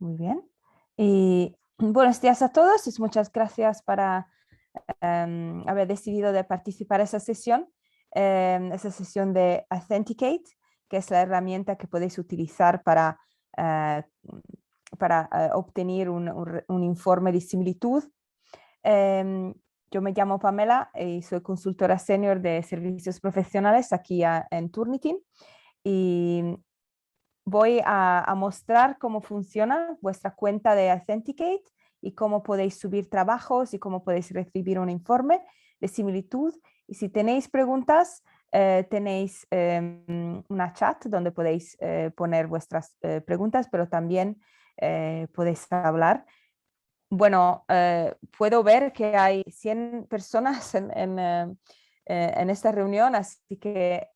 Muy bien. Y buenos días a todos y muchas gracias para haber decidido de participar en esa sesión de Authenticate, que es la herramienta que podéis utilizar eh, para obtener un informe de similitud. Yo me llamo Pamela y soy consultora senior de servicios profesionales aquí en Turnitin y voy a mostrar cómo funciona vuestra cuenta de Authenticate y cómo podéis subir trabajos y cómo podéis recibir un informe de similitud. Y si tenéis preguntas, tenéis una chat donde podéis poner vuestras preguntas, pero también podéis hablar. Bueno, puedo ver que hay 100 personas en esta reunión, así que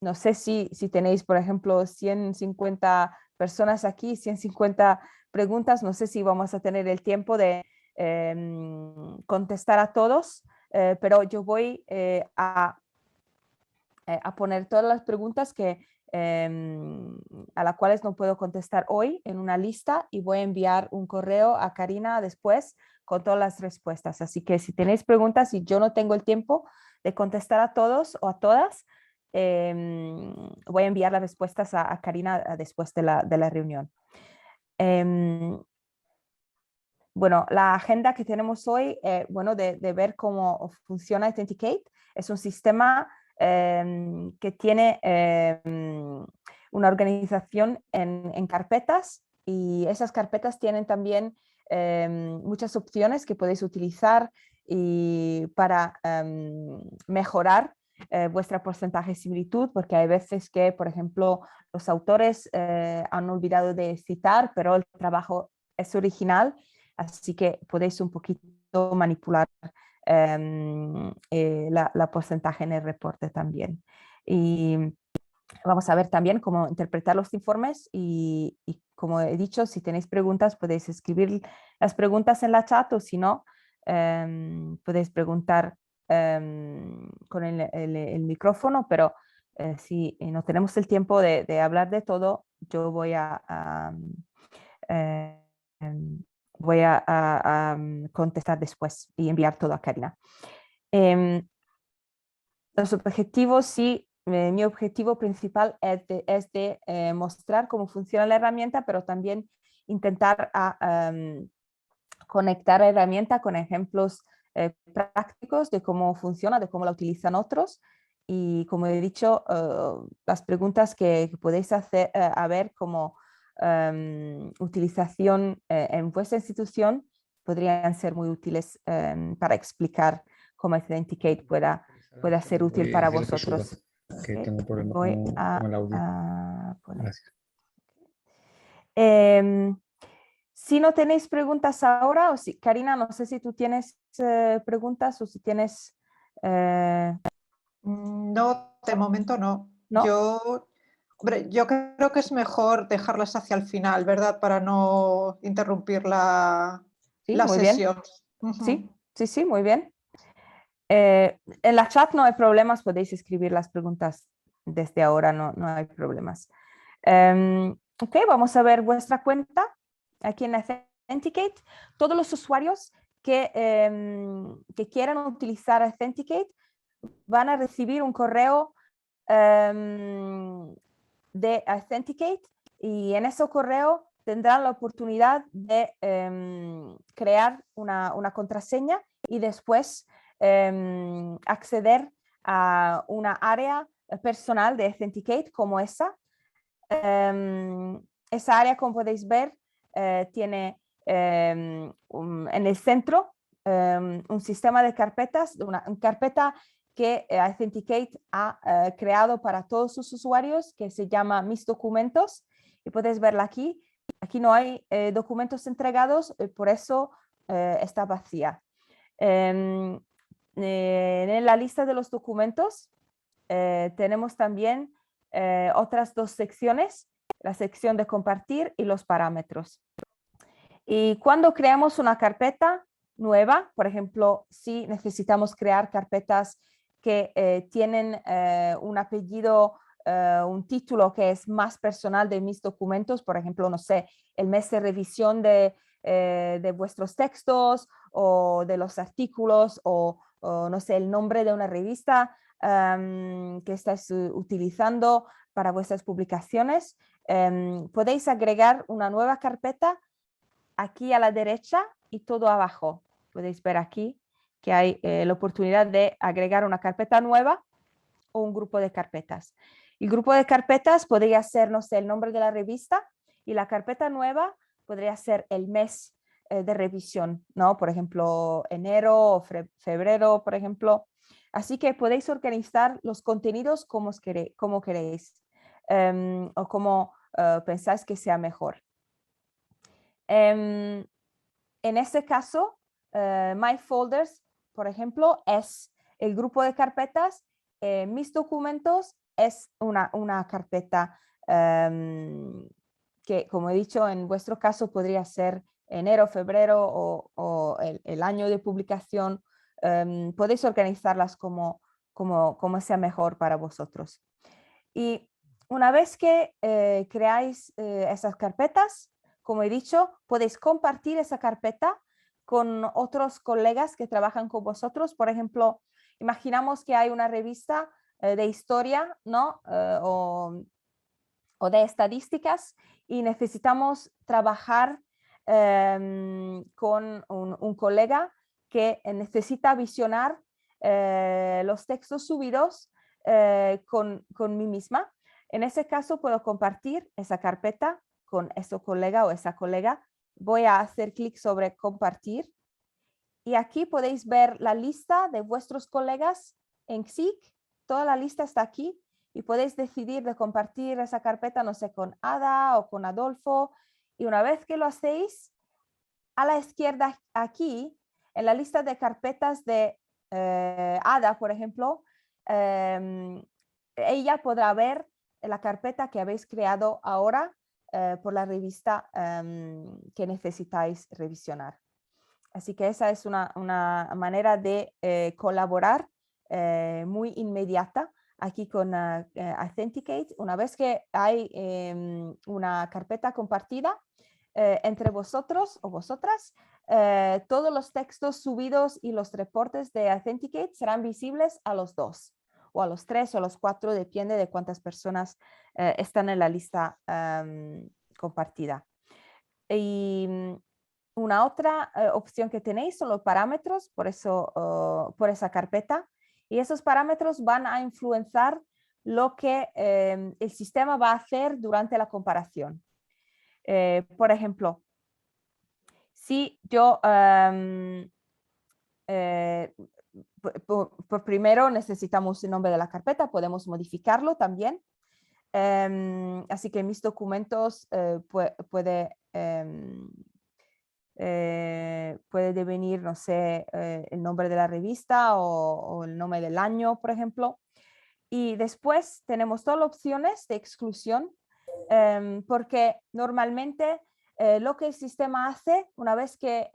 no sé si tenéis, por ejemplo, 150 personas aquí, 150 preguntas, no sé si vamos a tener el tiempo de contestar a todos, pero yo voy a poner todas las preguntas a las cuales no puedo contestar hoy en una lista y voy a enviar un correo a Karina después con todas las respuestas. Así que si tenéis preguntas y yo no tengo el tiempo de contestar a todos o a todas, voy a enviar las respuestas a Karina después de la reunión. Bueno, la agenda que tenemos hoy, de ver cómo funciona Authenticate, es un sistema que tiene una organización en carpetas y esas carpetas tienen también muchas opciones que podéis utilizar y para mejorar vuestra porcentaje de similitud, porque hay veces que, por ejemplo, los autores han olvidado de citar, pero el trabajo es original, así que podéis un poquito manipular la porcentaje en el reporte también. Y vamos a ver también cómo interpretar los informes y como he dicho, si tenéis preguntas podéis escribir las preguntas en la chat o si no, podéis preguntar con el micrófono, pero si no tenemos el tiempo de hablar de todo, yo voy eh, contestar después y enviar todo a Karina. Los objetivos, sí, mi objetivo principal es de mostrar cómo funciona la herramienta, pero también intentar conectar la herramienta con ejemplos prácticos de cómo funciona, de cómo la utilizan otros. Y como he dicho, las preguntas que podéis hacer, a ver como utilización en vuestra institución podrían ser muy útiles para explicar cómo Authenticate pueda ser útil para vosotros. Que tengo un problema Voy con el audio. a poner. Gracias. Si no tenéis preguntas ahora, o si, Karina, no sé si tú tienes preguntas o si tienes... No, de momento no. ¿No? Yo creo que es mejor dejarlas hacia el final, ¿verdad? Para no interrumpir la Sí, muy bien. sesión. Sí, sí, sí, muy bien. En la chat no hay problemas, podéis escribir las preguntas desde ahora, no hay problemas. Ok, vamos a ver vuestra cuenta aquí en Authenticate. Todos los usuarios que quieran utilizar Authenticate van a recibir un correo de Authenticate y en ese correo tendrán la oportunidad de crear una contraseña y después acceder a una área personal de Authenticate como esa. Esa área, como podéis ver, tiene en el centro un sistema de carpetas, una carpeta que Authenticate ha creado para todos sus usuarios, que se llama Mis documentos, y puedes verla aquí. Aquí no hay documentos entregados, por eso está vacía. En la lista de los documentos tenemos también otras dos secciones, la sección de compartir y los parámetros. Y cuando creamos una carpeta nueva, por ejemplo, si necesitamos crear carpetas que tienen un apellido un título que es más personal de mis documentos, por ejemplo, no sé, el mes de revisión de vuestros textos o de los artículos o no sé, el nombre de una revista que estáis utilizando para vuestras publicaciones, podéis agregar una nueva carpeta aquí a la derecha y todo abajo. Podéis ver aquí que hay la oportunidad de agregar una carpeta nueva o un grupo de carpetas. El grupo de carpetas podría ser, no sé, el nombre de la revista y la carpeta nueva podría ser el mes de revisión, ¿no? Por ejemplo, enero o febrero, por ejemplo. Así que podéis organizar los contenidos como queréis o como pensáis que sea mejor. En este caso, My Folders, por ejemplo, es el grupo de carpetas. Mis documentos es una carpeta que, como he dicho, en vuestro caso podría ser enero, febrero o el año de publicación. Podéis organizarlas como sea mejor para vosotros. Y una vez que creáis esas carpetas, como he dicho, podéis compartir esa carpeta con otros colegas que trabajan con vosotros. Por ejemplo, imaginamos que hay una revista de historia, ¿no? O de estadísticas y necesitamos trabajar con un colega que necesita visionar los textos subidos con mí misma. En ese caso puedo compartir esa carpeta con ese colega o esa colega. Voy a hacer clic sobre compartir y aquí podéis ver la lista de vuestros colegas en XIG. Toda la lista está aquí y podéis decidir de compartir esa carpeta, no sé, con Ada o con Adolfo. Y una vez que lo hacéis, a la izquierda aquí, en la lista de carpetas de Ada, por ejemplo, ella podrá ver la carpeta que habéis creado ahora por la revista que necesitáis revisionar. Así que esa es una manera de colaborar muy inmediata aquí con Authenticate. Una vez que hay una carpeta compartida entre vosotros o vosotras, todos los textos subidos y los reportes de Authenticate serán visibles a los dos, o a los 3 o a los 4, depende de cuántas personas están en la lista compartida. Y una otra opción que tenéis son los parámetros, por esa carpeta, y esos parámetros van a influenciar lo que el sistema va a hacer durante la comparación. Por ejemplo, si yo por primero necesitamos el nombre de la carpeta, podemos modificarlo también. Así que mis documentos puede devenir, no sé, el nombre de la revista o el nombre del año, por ejemplo. Y después tenemos todas las opciones de exclusión, porque normalmente lo que el sistema hace, una vez que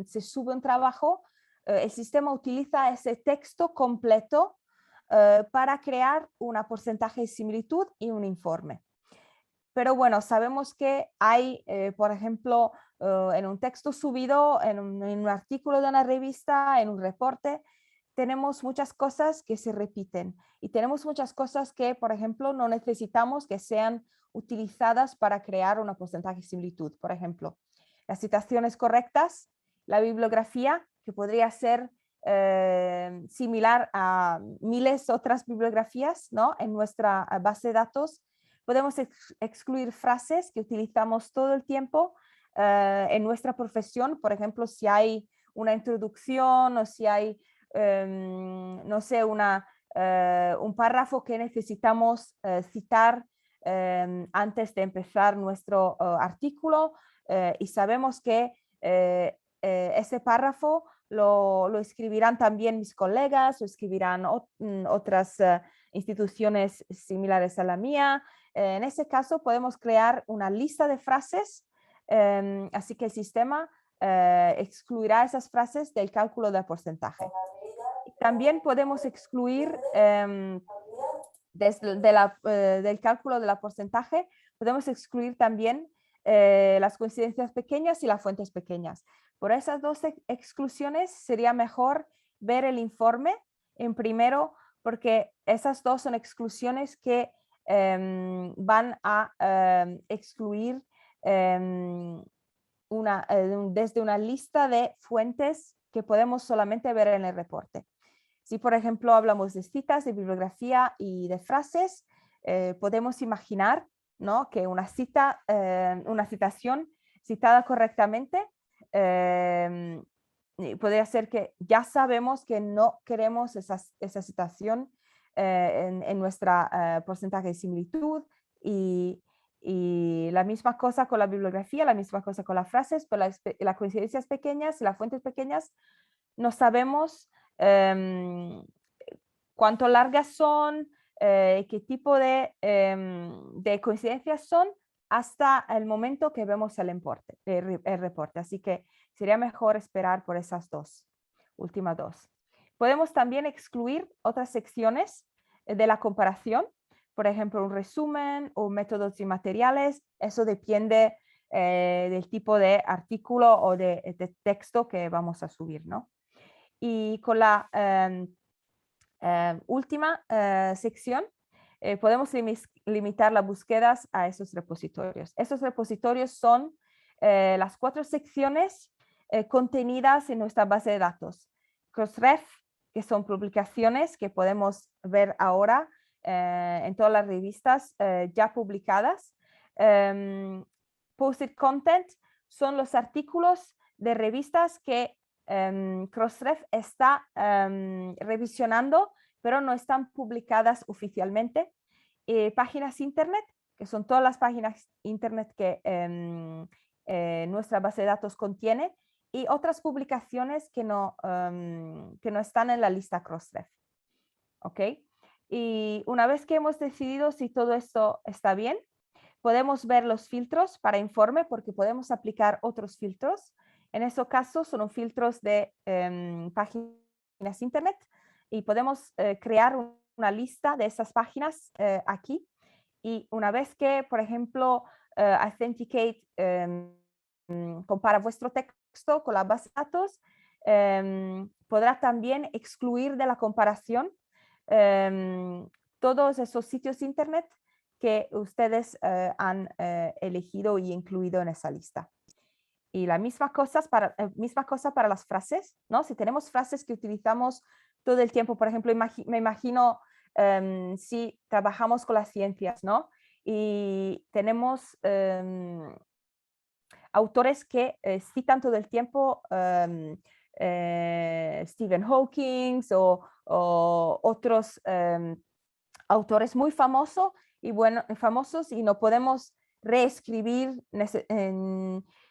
se sube un trabajo, el sistema utiliza ese texto completo para crear un porcentaje de similitud y un informe. Pero bueno, sabemos que hay, por ejemplo, en un texto subido, en un artículo de una revista, en un reporte, tenemos muchas cosas que se repiten y tenemos muchas cosas que, por ejemplo, no necesitamos que sean utilizadas para crear un porcentaje de similitud. Por ejemplo, las citaciones correctas, la bibliografía, que podría ser similar a miles de otras bibliografías, ¿no? En nuestra base de datos. Podemos excluir frases que utilizamos todo el tiempo en nuestra profesión. Por ejemplo, si hay una introducción o si hay, no sé, un párrafo que necesitamos citar antes de empezar nuestro artículo y sabemos que ese párrafo lo escribirán también mis colegas, lo escribirán otras instituciones similares a la mía. En ese caso podemos crear una lista de frases, así que el sistema excluirá esas frases del cálculo del porcentaje. También podemos excluir del cálculo de la porcentaje, podemos excluir también las coincidencias pequeñas y las fuentes pequeñas. Por esas dos exclusiones sería mejor ver el informe en primero, porque esas dos son exclusiones que van a excluir desde una lista de fuentes que podemos solamente ver en el reporte. Si, por ejemplo, hablamos de citas, de bibliografía y de frases, podemos imaginar, ¿no?, que una citación citada correctamente podría ser que ya sabemos que no queremos esa citación en nuestra porcentaje de similitud, y la misma cosa con la bibliografía, la misma cosa con las frases, pero las coincidencias pequeñas y las fuentes pequeñas no sabemos cuánto largas son, qué tipo de coincidencias son, hasta el momento que vemos el reporte. Así que sería mejor esperar por esas últimas dos. Podemos también excluir otras secciones de la comparación, por ejemplo, un resumen o métodos y materiales. Eso depende del tipo de artículo o de texto que vamos a subir, ¿no? Y con la última sección, podemos limitar las búsquedas a esos repositorios. Esos repositorios son las 4 secciones contenidas en nuestra base de datos. Crossref, que son publicaciones que podemos ver ahora en todas las revistas ya publicadas. Posted content son los artículos de revistas que Crossref está revisionando, pero no están publicadas oficialmente. Páginas internet, que son todas las páginas internet que nuestra base de datos contiene, y otras publicaciones que no están en la lista Crossref. ¿Ok? Y una vez que hemos decidido si todo esto está bien, podemos ver los filtros para informe, porque podemos aplicar otros filtros. En ese caso son filtros de páginas internet, y podemos crear una lista de esas páginas aquí. Y una vez que, por ejemplo, Authenticate compara vuestro texto con la base de datos, podrá también excluir de la comparación todos esos sitios internet que ustedes han elegido y incluido en esa lista. Y la misma cosa para las frases, ¿no? Si tenemos frases que utilizamos todo el tiempo, por ejemplo, me imagino si trabajamos con las ciencias, ¿no? Y tenemos autores que citan todo el tiempo Stephen Hawking o otros autores muy famosos y no podemos reescribir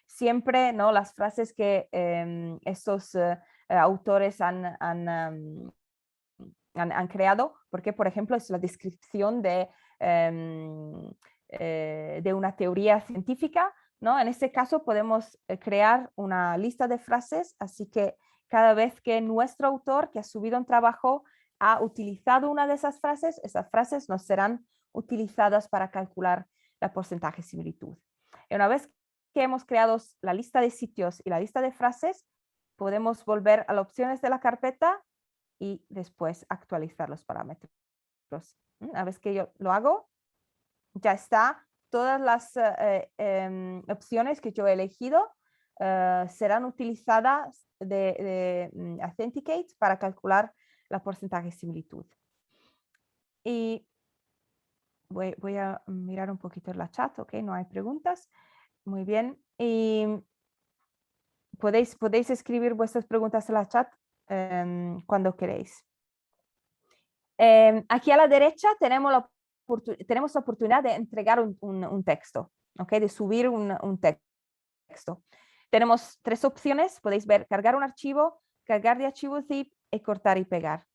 siempre, ¿no?, las frases que estos autores han creado, porque, por ejemplo, es la descripción de una teoría científica, ¿no? En este caso podemos crear una lista de frases, así que cada vez que nuestro autor que ha subido un trabajo ha utilizado una de esas frases nos serán utilizadas para calcular la porcentaje de similitud. Y una vez que hemos creado la lista de sitios y la lista de frases, podemos volver a las opciones de la carpeta y después actualizar los parámetros. Una vez que yo lo hago, ya está. Todas las opciones que yo he elegido serán utilizadas de Authenticate para calcular la porcentaje de similitud. Y voy a mirar un poquito la chat, ¿ok? No hay preguntas. Muy bien. Y podéis escribir vuestras preguntas en la chat cuando queréis. Aquí a la derecha tenemos la oportunidad de entregar un texto, ¿ok? De subir un texto. Tenemos 3 opciones. Podéis ver: cargar un archivo, cargar de archivo zip y cortar y pegar.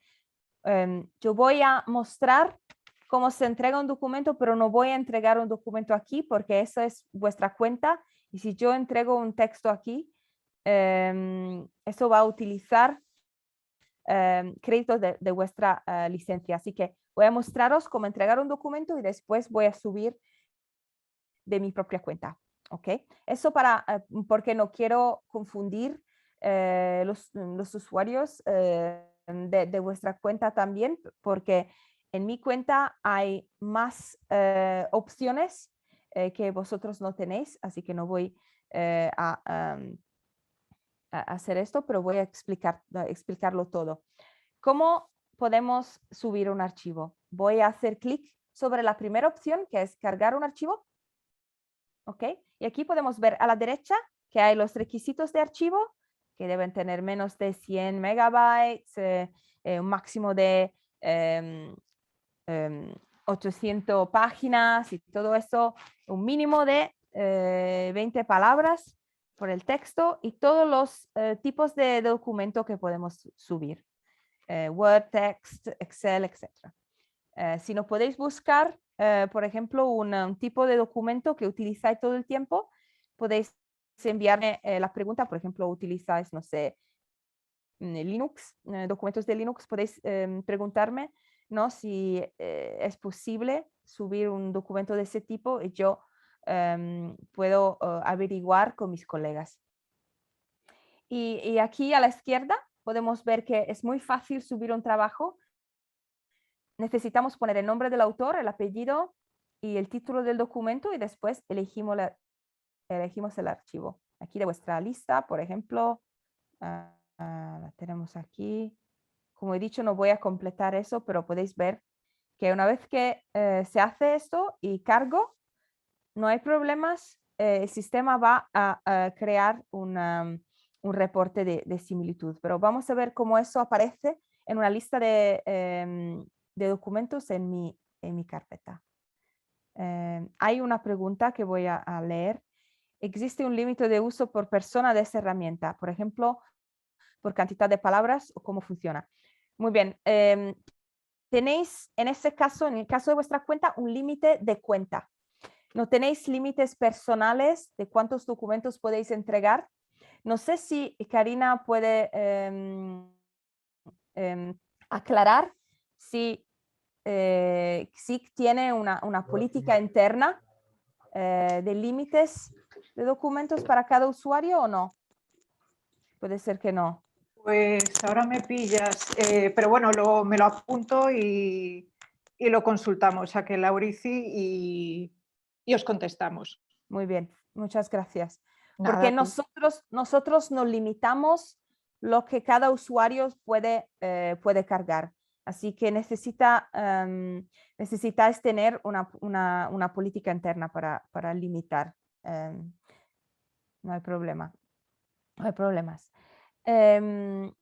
Yo voy a mostrar cómo se entrega un documento, pero no voy a entregar un documento aquí porque esa es vuestra cuenta. Y si yo entrego un texto aquí, eso va a utilizar créditos de vuestra licencia. Así que voy a mostraros cómo entregar un documento y después voy a subir de mi propia cuenta. ¿Ok? Eso porque no quiero confundir los usuarios de vuestra cuenta también, porque en mi cuenta hay más opciones que vosotros no tenéis, así que no voy a hacer esto, pero voy a explicarlo todo. ¿Cómo podemos subir un archivo? Voy a hacer clic sobre la primera opción, que es cargar un archivo. ¿Ok? Y aquí podemos ver a la derecha que hay los requisitos de archivo, que deben tener menos de 100 megabytes, un máximo de 800 páginas y todo eso, un mínimo de 20 palabras por el texto y todos los tipos de documento que podemos subir. Word, text, Excel, etc. Si no podéis buscar, por ejemplo, un tipo de documento que utilizáis todo el tiempo, podéis enviarme la pregunta, por ejemplo, utilizáis, no sé, Linux, documentos de Linux, podéis preguntarme, ¿no? Si es posible subir un documento de ese tipo y yo puedo averiguar con mis colegas. Y aquí a la izquierda podemos ver que es muy fácil subir un trabajo. Necesitamos poner el nombre del autor, el apellido y el título del documento y después elegimos el archivo. Aquí de vuestra lista, por ejemplo, la tenemos aquí. Como he dicho, no voy a completar eso, pero podéis ver que una vez que se hace esto y cargo, no hay problemas. El sistema va a crear un reporte de similitud, pero vamos a ver cómo eso aparece en una lista de documentos en mi carpeta. Hay una pregunta que voy a leer. ¿Existe un límite de uso por persona de esa herramienta? Por ejemplo, por cantidad de palabras o cómo funciona. Muy bien. Tenéis en ese caso, en el caso de vuestra cuenta, un límite de cuenta. No tenéis límites personales de cuántos documentos podéis entregar. No sé si Karina puede aclarar si SIG tiene una política interna de límites de documentos para cada usuario o no. Puede ser que no. Pues ahora me pillas, pero bueno, me lo apunto y lo consultamos a que Laurici y os contestamos. Muy bien, muchas gracias. Nada, Porque nosotros nos limitamos lo que cada usuario puede cargar. Así que necesitáis tener una política interna para limitar. No hay problema. No hay problemas. Como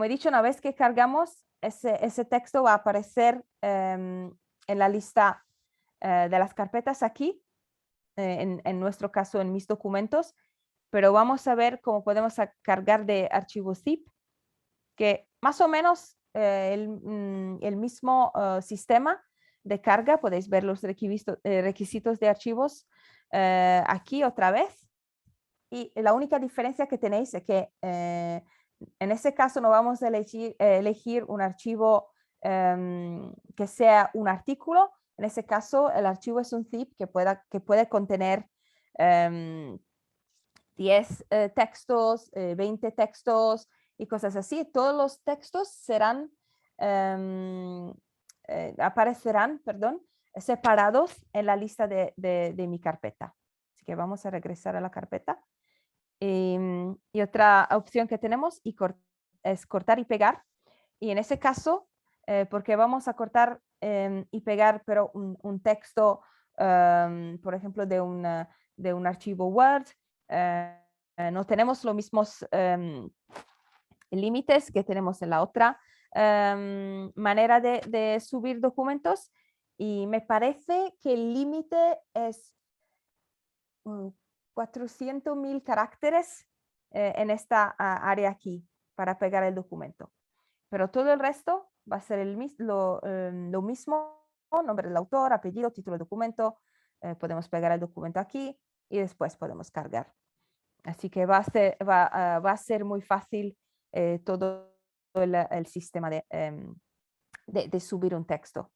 he dicho, una vez que cargamos, ese texto va a aparecer en la lista de las carpetas aquí, en nuestro caso en mis documentos, pero vamos a ver cómo podemos cargar de archivos zip, que más o menos el mismo sistema de carga. Podéis ver los requisitos de archivos aquí otra vez. Y la única diferencia que tenéis es que en ese caso no vamos a elegir un archivo que sea un artículo. En ese caso, el archivo es un zip que puede contener 10 textos, 20 textos y cosas así. Todos los textos aparecerán, separados en la lista de mi carpeta. Así que vamos a regresar a la carpeta. Y otra opción que tenemos es cortar y pegar. Y en ese caso, porque vamos a cortar y pegar, pero un texto, por ejemplo, de un archivo Word, no tenemos los mismos límites que tenemos en la otra manera de subir documentos. Y me parece que el límite es 400.000 caracteres en esta área aquí para pegar el documento. Pero todo el resto va a ser lo mismo, nombre del autor, apellido, título del documento. Podemos pegar el documento aquí y después podemos cargar. Así que va a ser muy fácil todo el sistema de de subir un texto.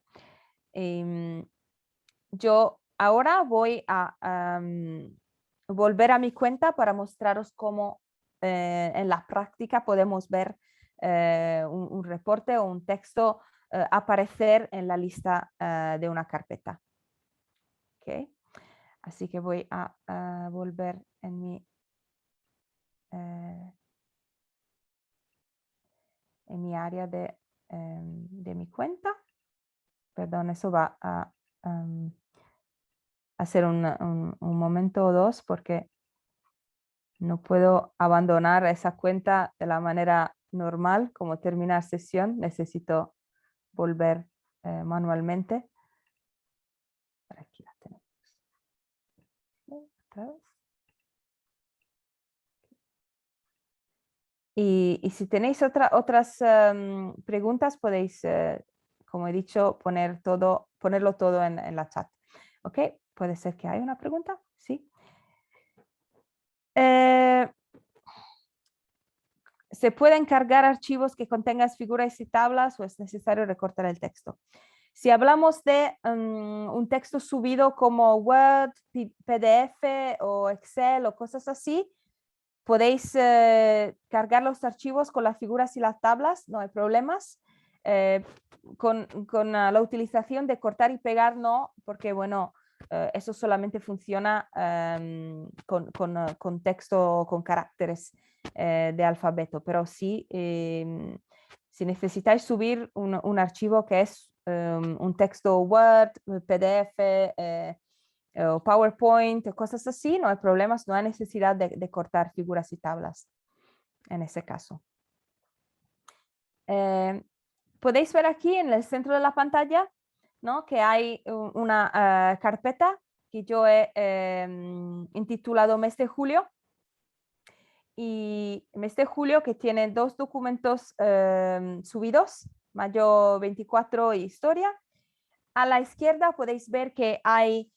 Yo ahora voy a volver a mi cuenta para mostraros cómo en la práctica podemos ver un reporte o un texto aparecer en la lista de una carpeta. ¿Okay? Así que voy a volver en mi área de mi cuenta. Perdón, eso va a hacer un momento o dos porque no puedo abandonar esa cuenta de la manera normal, como terminar sesión. Necesito volver manualmente. Aquí la tenemos. Otra vez. Y si tenéis otras preguntas, podéis, como he dicho, ponerlo todo en la chat. ¿Ok? Puede ser que haya una pregunta. Sí. ¿Se pueden cargar archivos que contengan figuras y tablas o es necesario recortar el texto? Si hablamos de un texto subido como Word, PDF o Excel o cosas así, podéis cargar los archivos con las figuras y las tablas, no hay problemas. Con la utilización de cortar y pegar, no, porque bueno, eso solamente funciona con texto, con caracteres de alfabeto, pero sí, si necesitáis subir un archivo que es un texto Word, PDF, o PowerPoint, cosas así, no hay problemas, no hay necesidad de cortar figuras y tablas en ese caso. Podéis ver aquí en el centro de la pantalla, ¿no?, que hay una carpeta que yo he intitulado Mes de Julio. Y Mes de Julio, que tiene dos documentos subidos, Mayo 24 y Historia. A la izquierda podéis ver que hay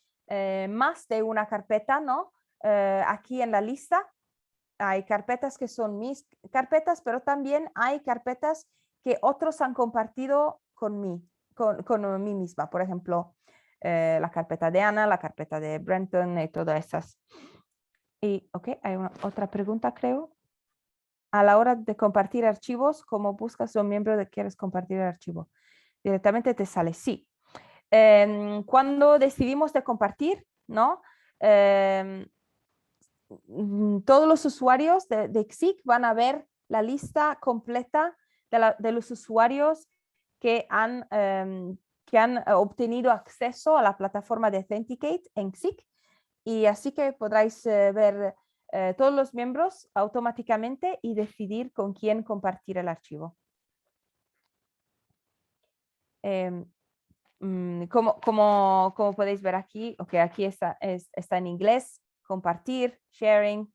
más de una carpeta, ¿no? Aquí en la lista hay carpetas que son mis carpetas, pero también hay carpetas que otros han compartido con mí misma. Por ejemplo, la carpeta de Ana, la carpeta de Brenton y todas esas. Y, ok, hay otra pregunta, creo. A la hora de compartir archivos, ¿cómo buscas a un miembro que quieres compartir el archivo? Directamente te sale, sí. Cuando decidimos de compartir, ¿no? Todos los usuarios de XIC van a ver la lista completa de los usuarios que han obtenido acceso a la plataforma de Authenticate en XIC, y así que podráis ver todos los miembros automáticamente y decidir con quién compartir el archivo. Como podéis ver aquí, aquí está en inglés, compartir, sharing,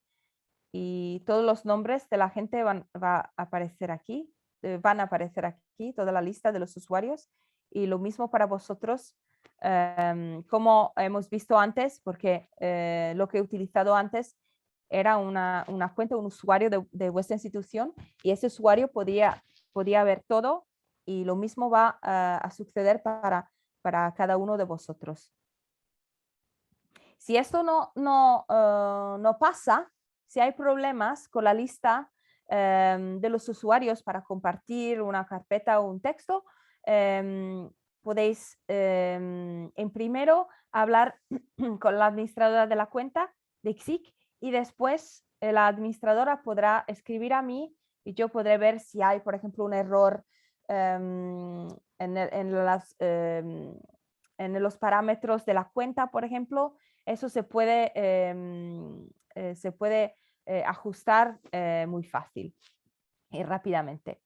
y todos los nombres de la gente van a aparecer aquí, toda la lista de los usuarios, y lo mismo para vosotros, como hemos visto antes, porque lo que he utilizado antes era una cuenta, un usuario de vuestra institución, y ese usuario podía ver todo, y lo mismo va a suceder para cada uno de vosotros. Si esto no pasa, si hay problemas con la lista de los usuarios para compartir una carpeta o un texto, podéis en primero hablar con la administradora de la cuenta de XIC, y después la administradora podrá escribir a mí y yo podré ver si hay, por ejemplo, un error en los parámetros de la cuenta, por ejemplo. Eso se puede ajustar muy fácil y rápidamente.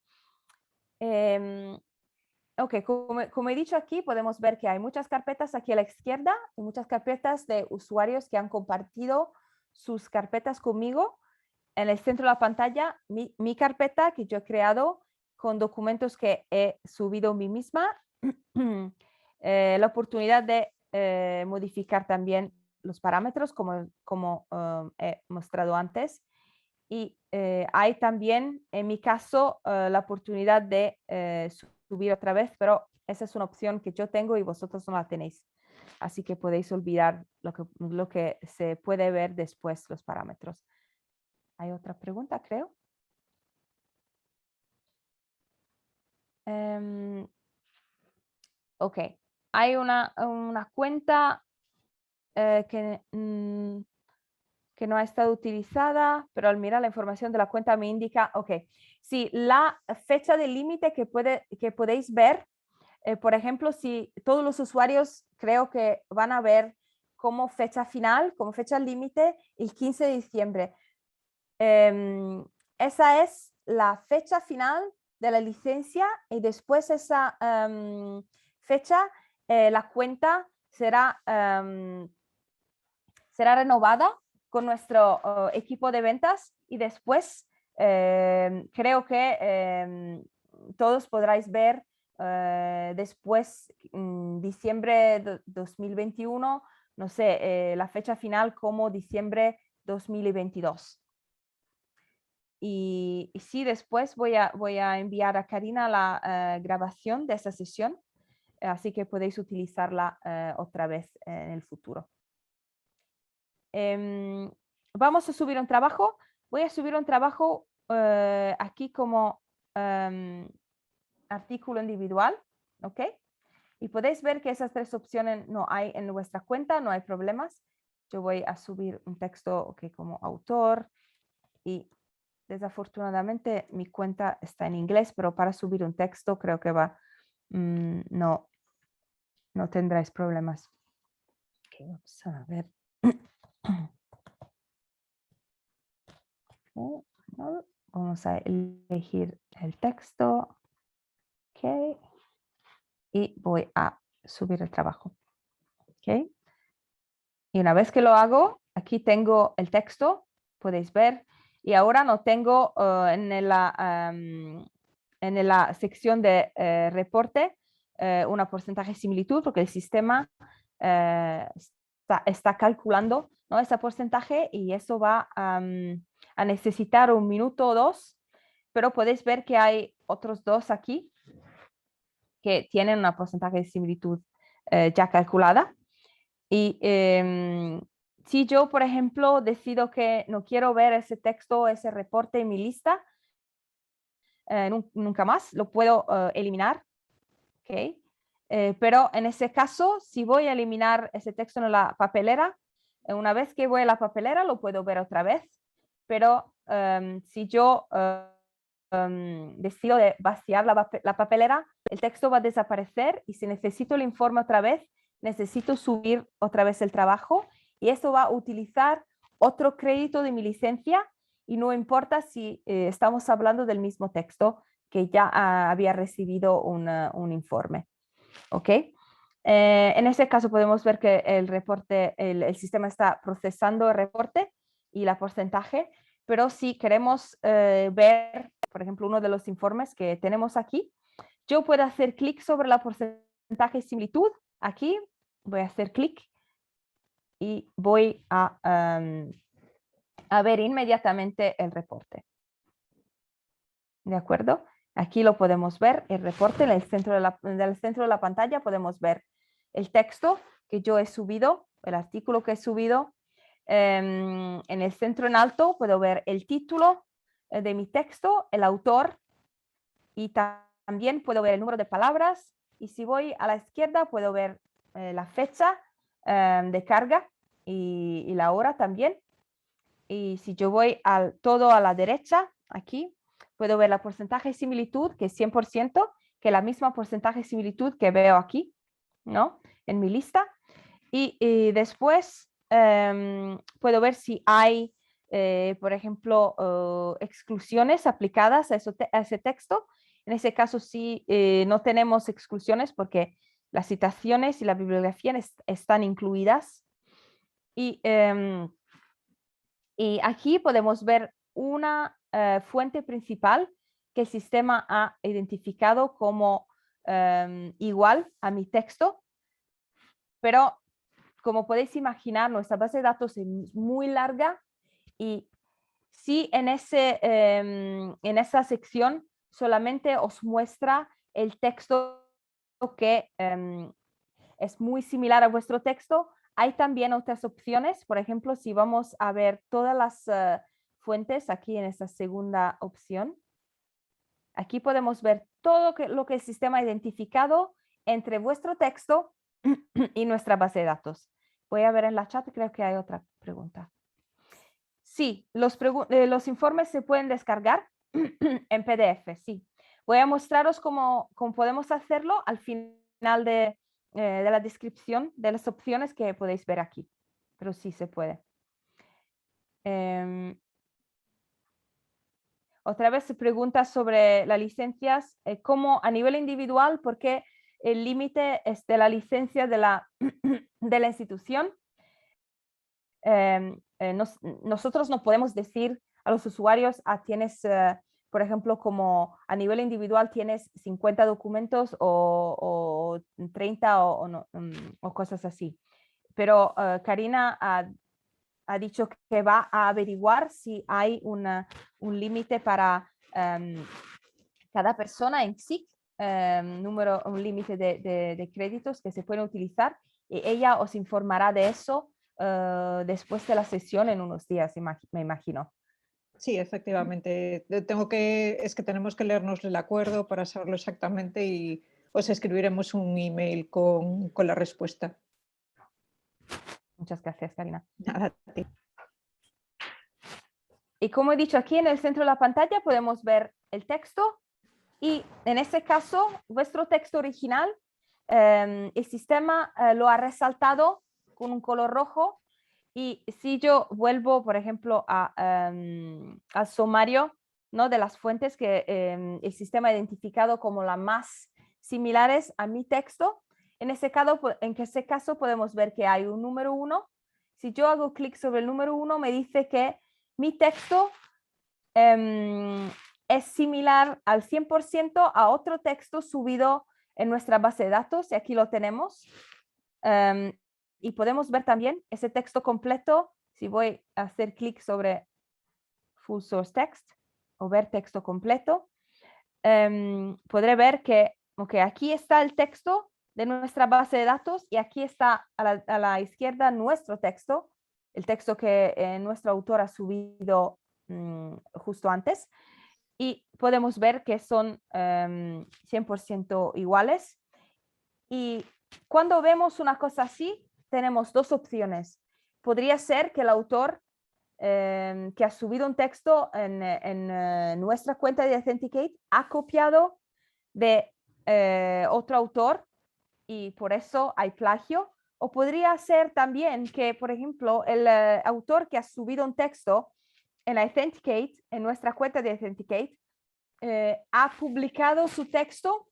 Ok, como he dicho aquí, podemos ver que hay muchas carpetas aquí a la izquierda y muchas carpetas de usuarios que han compartido sus carpetas conmigo. En el centro de la pantalla, mi carpeta que yo he creado con documentos que he subido mí misma. La oportunidad de modificar también los parámetros, como he mostrado antes. Y hay también, en mi caso, la oportunidad de subir otra vez, pero esa es una opción que yo tengo y vosotros no la tenéis. Así que podéis olvidar lo que se puede ver después, los parámetros. ¿Hay otra pregunta, creo? Ok. Hay una cuenta que no ha estado utilizada, pero al mirar la información de la cuenta me indica, ok, sí, la fecha de límite que podéis ver, por ejemplo, si todos los usuarios creo que van a ver como fecha final, como fecha límite, el 15 de diciembre. Esa es la fecha final de la licencia y después esa fecha, la cuenta será renovada con nuestro equipo de ventas y después creo que todos podráis ver después, diciembre de 2021, no sé, la fecha final como diciembre 2022. Y sí, después voy a enviar a Karina la grabación de esa sesión, así que podéis utilizarla otra vez en el futuro. Vamos a subir un trabajo. Voy a subir un trabajo aquí como artículo individual, ¿ok? Y podéis ver que esas tres opciones no hay en vuestra cuenta, no hay problemas. Yo voy a subir un texto, okay, como autor y desafortunadamente mi cuenta está en inglés, pero para subir un texto creo que no tendráis problemas. Okay, vamos a ver. Vamos a elegir el texto. Ok. Y voy a subir el trabajo. Ok. Y una vez que lo hago, aquí tengo el texto, podéis ver. Y ahora no tengo en la sección de reporte una porcentaje de similitud porque el sistema está calculando, ¿no?, ese porcentaje y eso va a necesitar 1 minuto o 2, pero podéis ver que hay otros 2 aquí que tienen una porcentaje de similitud ya calculada. Y si yo, por ejemplo, decido que no quiero ver ese texto, ese reporte en mi lista, nunca más, lo puedo eliminar. ¿Okay? Pero en ese caso, si voy a eliminar ese texto en la papelera, una vez que voy a la papelera lo puedo ver otra vez, pero si yo decido de vaciar la papelera, el texto va a desaparecer y si necesito el informe otra vez, necesito subir otra vez el trabajo y eso va a utilizar otro crédito de mi licencia y no importa si estamos hablando del mismo texto que ya había recibido un informe. ¿Ok? En este caso podemos ver que el reporte, el sistema está procesando el reporte y la porcentaje, pero si queremos ver, por ejemplo, uno de los informes que tenemos aquí, yo puedo hacer clic sobre la porcentaje de similitud. Aquí voy a hacer clic y voy a ver inmediatamente el reporte. ¿De acuerdo? Aquí lo podemos ver, el reporte en el centro de la pantalla podemos ver el texto que yo he subido, el artículo que he subido. En el centro en alto puedo ver el título de mi texto, el autor y también puedo ver el número de palabras. Y si voy a la izquierda puedo ver la fecha de carga y la hora también. Y si yo voy todo a la derecha, aquí, puedo ver la porcentaje de similitud, que es 100%, que es la misma porcentaje de similitud que veo aquí, ¿no?, en mi lista. Y después puedo ver si hay, por ejemplo, exclusiones aplicadas a ese texto. En ese caso, sí, no tenemos exclusiones porque las citaciones y la bibliografía están incluidas. Y aquí podemos ver una fuente principal que el sistema ha identificado como igual a mi texto, pero como podéis imaginar, nuestra base de datos es muy larga y si en esa sección solamente os muestra el texto que es muy similar a vuestro texto. Hay también otras opciones. Por ejemplo, si vamos a ver todas las fuentes aquí en esta segunda opción, aquí podemos ver todo lo que el sistema ha identificado entre vuestro texto y nuestra base de datos. Voy a ver en la chat, creo que hay otra pregunta. Sí, los informes se pueden descargar en PDF, sí. Voy a mostraros cómo podemos hacerlo al final de la descripción de las opciones que podéis ver aquí. Pero sí se puede. Otra vez se pregunta sobre las licencias, cómo a nivel individual, por qué el límite es de la licencia de la institución. Nosotros no podemos decir a los usuarios, tienes, por ejemplo, como a nivel individual tienes 50 documentos o 30 o cosas así. Pero Karina ha dicho que va a averiguar si hay un límite para cada persona en sí, un límite de créditos que se pueden utilizar, y ella os informará de eso después de la sesión en unos días, me imagino. Sí, efectivamente. Es que tenemos que leernos el acuerdo para saberlo exactamente y os escribiremos un email con la respuesta. Muchas gracias, Karina. Nada, a ti. Y como he dicho, aquí en el centro de la pantalla podemos ver el texto y en este caso, vuestro texto original, el sistema lo ha resaltado con un color rojo. Y si yo vuelvo, por ejemplo, al sumario, ¿no?, de las fuentes que el sistema ha identificado como las más similares a mi texto, en ese caso podemos ver que hay un número 1. Si yo hago clic sobre el número 1, me dice que mi texto es similar al 100% a otro texto subido en nuestra base de datos, y aquí lo tenemos. Y podemos ver también ese texto completo. Si voy a hacer clic sobre Full Source Text o ver texto completo, podré ver que aquí está el texto de nuestra base de datos y aquí está a la izquierda nuestro texto, el texto que nuestro autor ha subido justo antes. Y podemos ver que son 100% iguales. Y cuando vemos una cosa así, tenemos dos opciones. Podría ser que el autor que ha subido un texto en nuestra cuenta de Authenticate ha copiado de otro autor y por eso hay plagio. O podría ser también que, por ejemplo, el autor que ha subido un texto en Authenticate, en nuestra cuenta de Authenticate, ha publicado su texto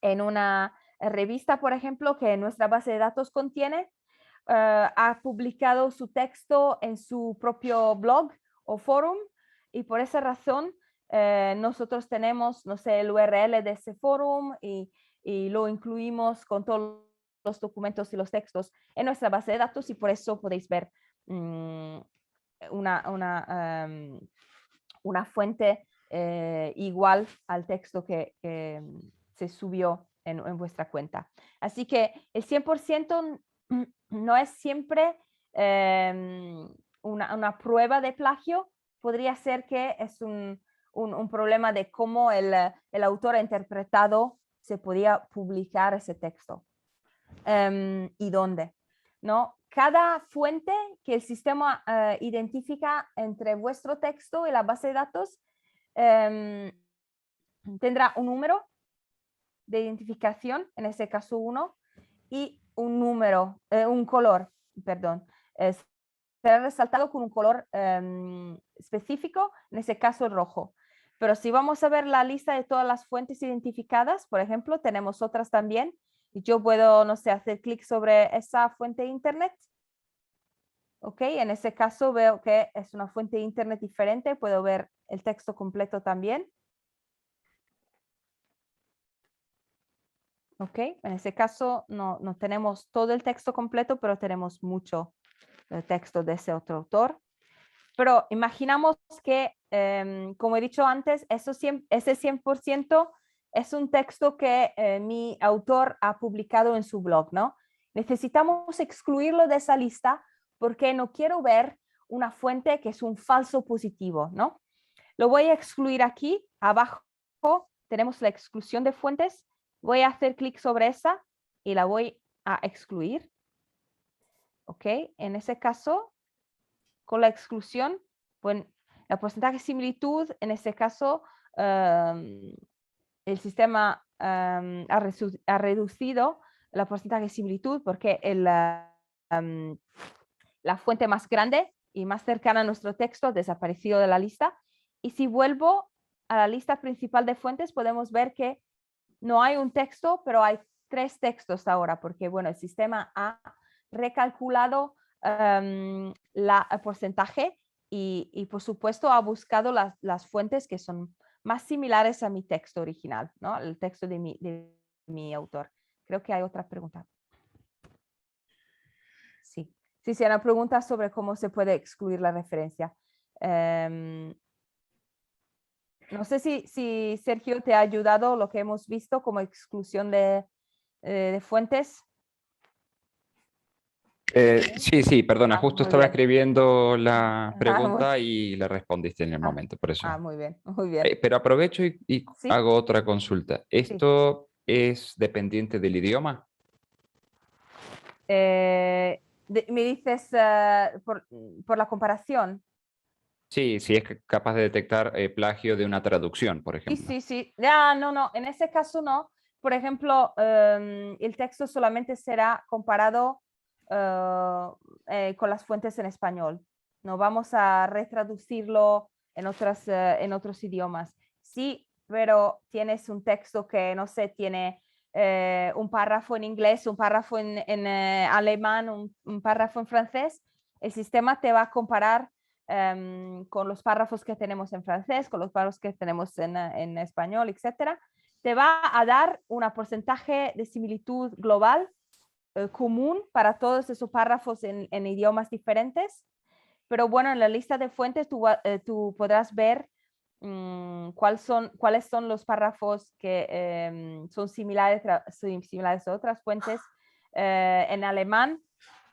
en una revista, por ejemplo, que nuestra base de datos contiene, ha publicado su texto en su propio blog o forum, y por esa razón nosotros tenemos, no sé, el URL de ese forum y lo incluimos con todos los documentos y los textos en nuestra base de datos, y por eso podéis ver una fuente igual al texto que se subió en vuestra cuenta. Así que el 100% no es siempre una prueba de plagio. Podría ser que es un problema de cómo el autor ha interpretado se podía publicar ese texto y dónde, ¿no? Cada fuente que el sistema identifica entre vuestro texto y la base de datos tendrá un número de identificación, en este caso 1, y un color, perdón, será resaltado con un color específico, en ese caso el rojo. Pero si vamos a ver la lista de todas las fuentes identificadas, por ejemplo, tenemos otras también, y yo puedo, no sé, hacer clic sobre esa fuente de internet. Ok, en ese caso veo que es una fuente de internet diferente, puedo ver el texto completo también. Ok, en ese caso no tenemos todo el texto completo, pero tenemos mucho texto de ese otro autor. Pero imaginamos que, como he dicho antes, ese 100% es un texto que mi autor ha publicado en su blog, ¿no? Necesitamos excluirlo de esa lista porque no quiero ver una fuente que es un falso positivo, ¿no? Lo voy a excluir aquí. Abajo tenemos la exclusión de fuentes. Voy a hacer clic sobre esa y la voy a excluir. ¿Ok? En ese caso, con la exclusión, bueno, el porcentaje de similitud, en este caso, el sistema ha reducido el porcentaje de similitud porque la fuente más grande y más cercana a nuestro texto ha desaparecido de la lista. Y si vuelvo a la lista principal de fuentes, podemos ver que no hay un texto, pero hay 3 textos ahora, porque bueno, el sistema ha recalculado el porcentaje y por supuesto ha buscado las fuentes que son más similares a mi texto original, ¿no? El texto de mi autor. Creo que hay otra pregunta. Sí, sí, una pregunta sobre cómo se puede excluir la referencia. No sé si Sergio te ha ayudado lo que hemos visto como exclusión de fuentes. Sí, perdona, justo Muy estaba bien. escribiendo la Muy, pregunta y la respondiste en el momento, por eso. muy bien, muy bien. Pero aprovecho y ¿Sí? hago otra consulta. ¿Esto es dependiente del idioma? Me dices por la comparación. Sí, si es capaz de detectar plagio de una traducción, por Sí, ejemplo. sí, sí. No, en ese caso no. Por ejemplo, el texto solamente será comparado con las fuentes en español. No vamos a retraducirlo en otros idiomas. Sí, pero tienes un texto que, no sé, tiene un párrafo en inglés, un párrafo en alemán, un párrafo en francés. El sistema te va a comparar con los párrafos que tenemos en francés, con los párrafos que tenemos en español, etcétera, te va a dar un porcentaje de similitud global común para todos esos párrafos en idiomas diferentes. Pero bueno, en la lista de fuentes tú podrás ver cuáles son los párrafos que son similares a otras fuentes en alemán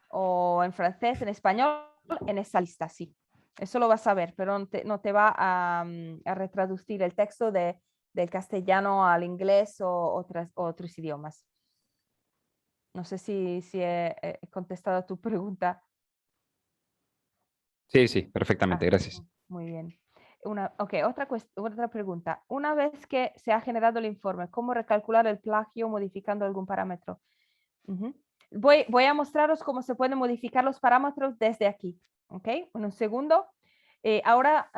o en francés, en español, en esa lista, sí. Eso lo vas a ver, pero no te va a retraducir el texto del castellano al inglés o otros idiomas. No sé si he contestado a tu pregunta. Sí, perfectamente, gracias. Muy bien. Otra pregunta. Una vez que se ha generado el informe, ¿cómo recalcular el plagio modificando algún parámetro? Voy a mostraros cómo se pueden modificar los parámetros desde aquí. ¿Ok? En un segundo. Ahora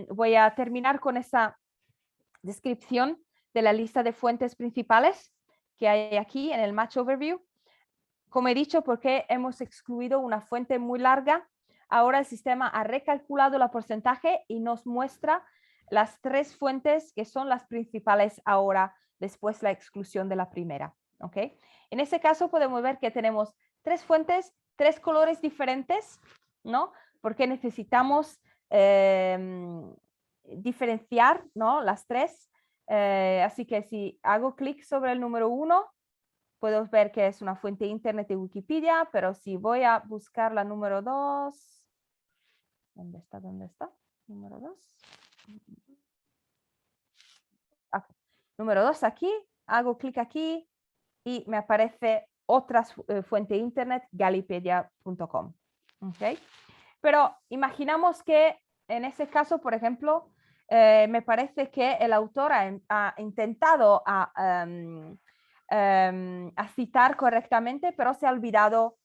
voy a terminar con esa descripción de la lista de fuentes principales que hay aquí en el Match Overview. Como he dicho, porque hemos excluido una fuente muy larga, ahora el sistema ha recalculado el porcentaje y nos muestra las 3 fuentes que son las principales ahora después de la exclusión de la primera. ¿Ok? En este caso podemos ver que tenemos 3 fuentes, 3 colores diferentes, ¿no? Porque necesitamos diferenciar, ¿no? Las 3. Así que si hago clic sobre el número 1, puedo ver que es una fuente internet de Wikipedia, pero si voy a buscar la número 2, ¿dónde está? ¿Dónde está? Número 2. Okay. Número 2 aquí, hago clic aquí y me aparece otra fuente internet, galipedia.com. ¿Okay? Pero imaginamos que en ese caso, por ejemplo, me parece que el autor ha intentado a citar correctamente, pero se ha olvidado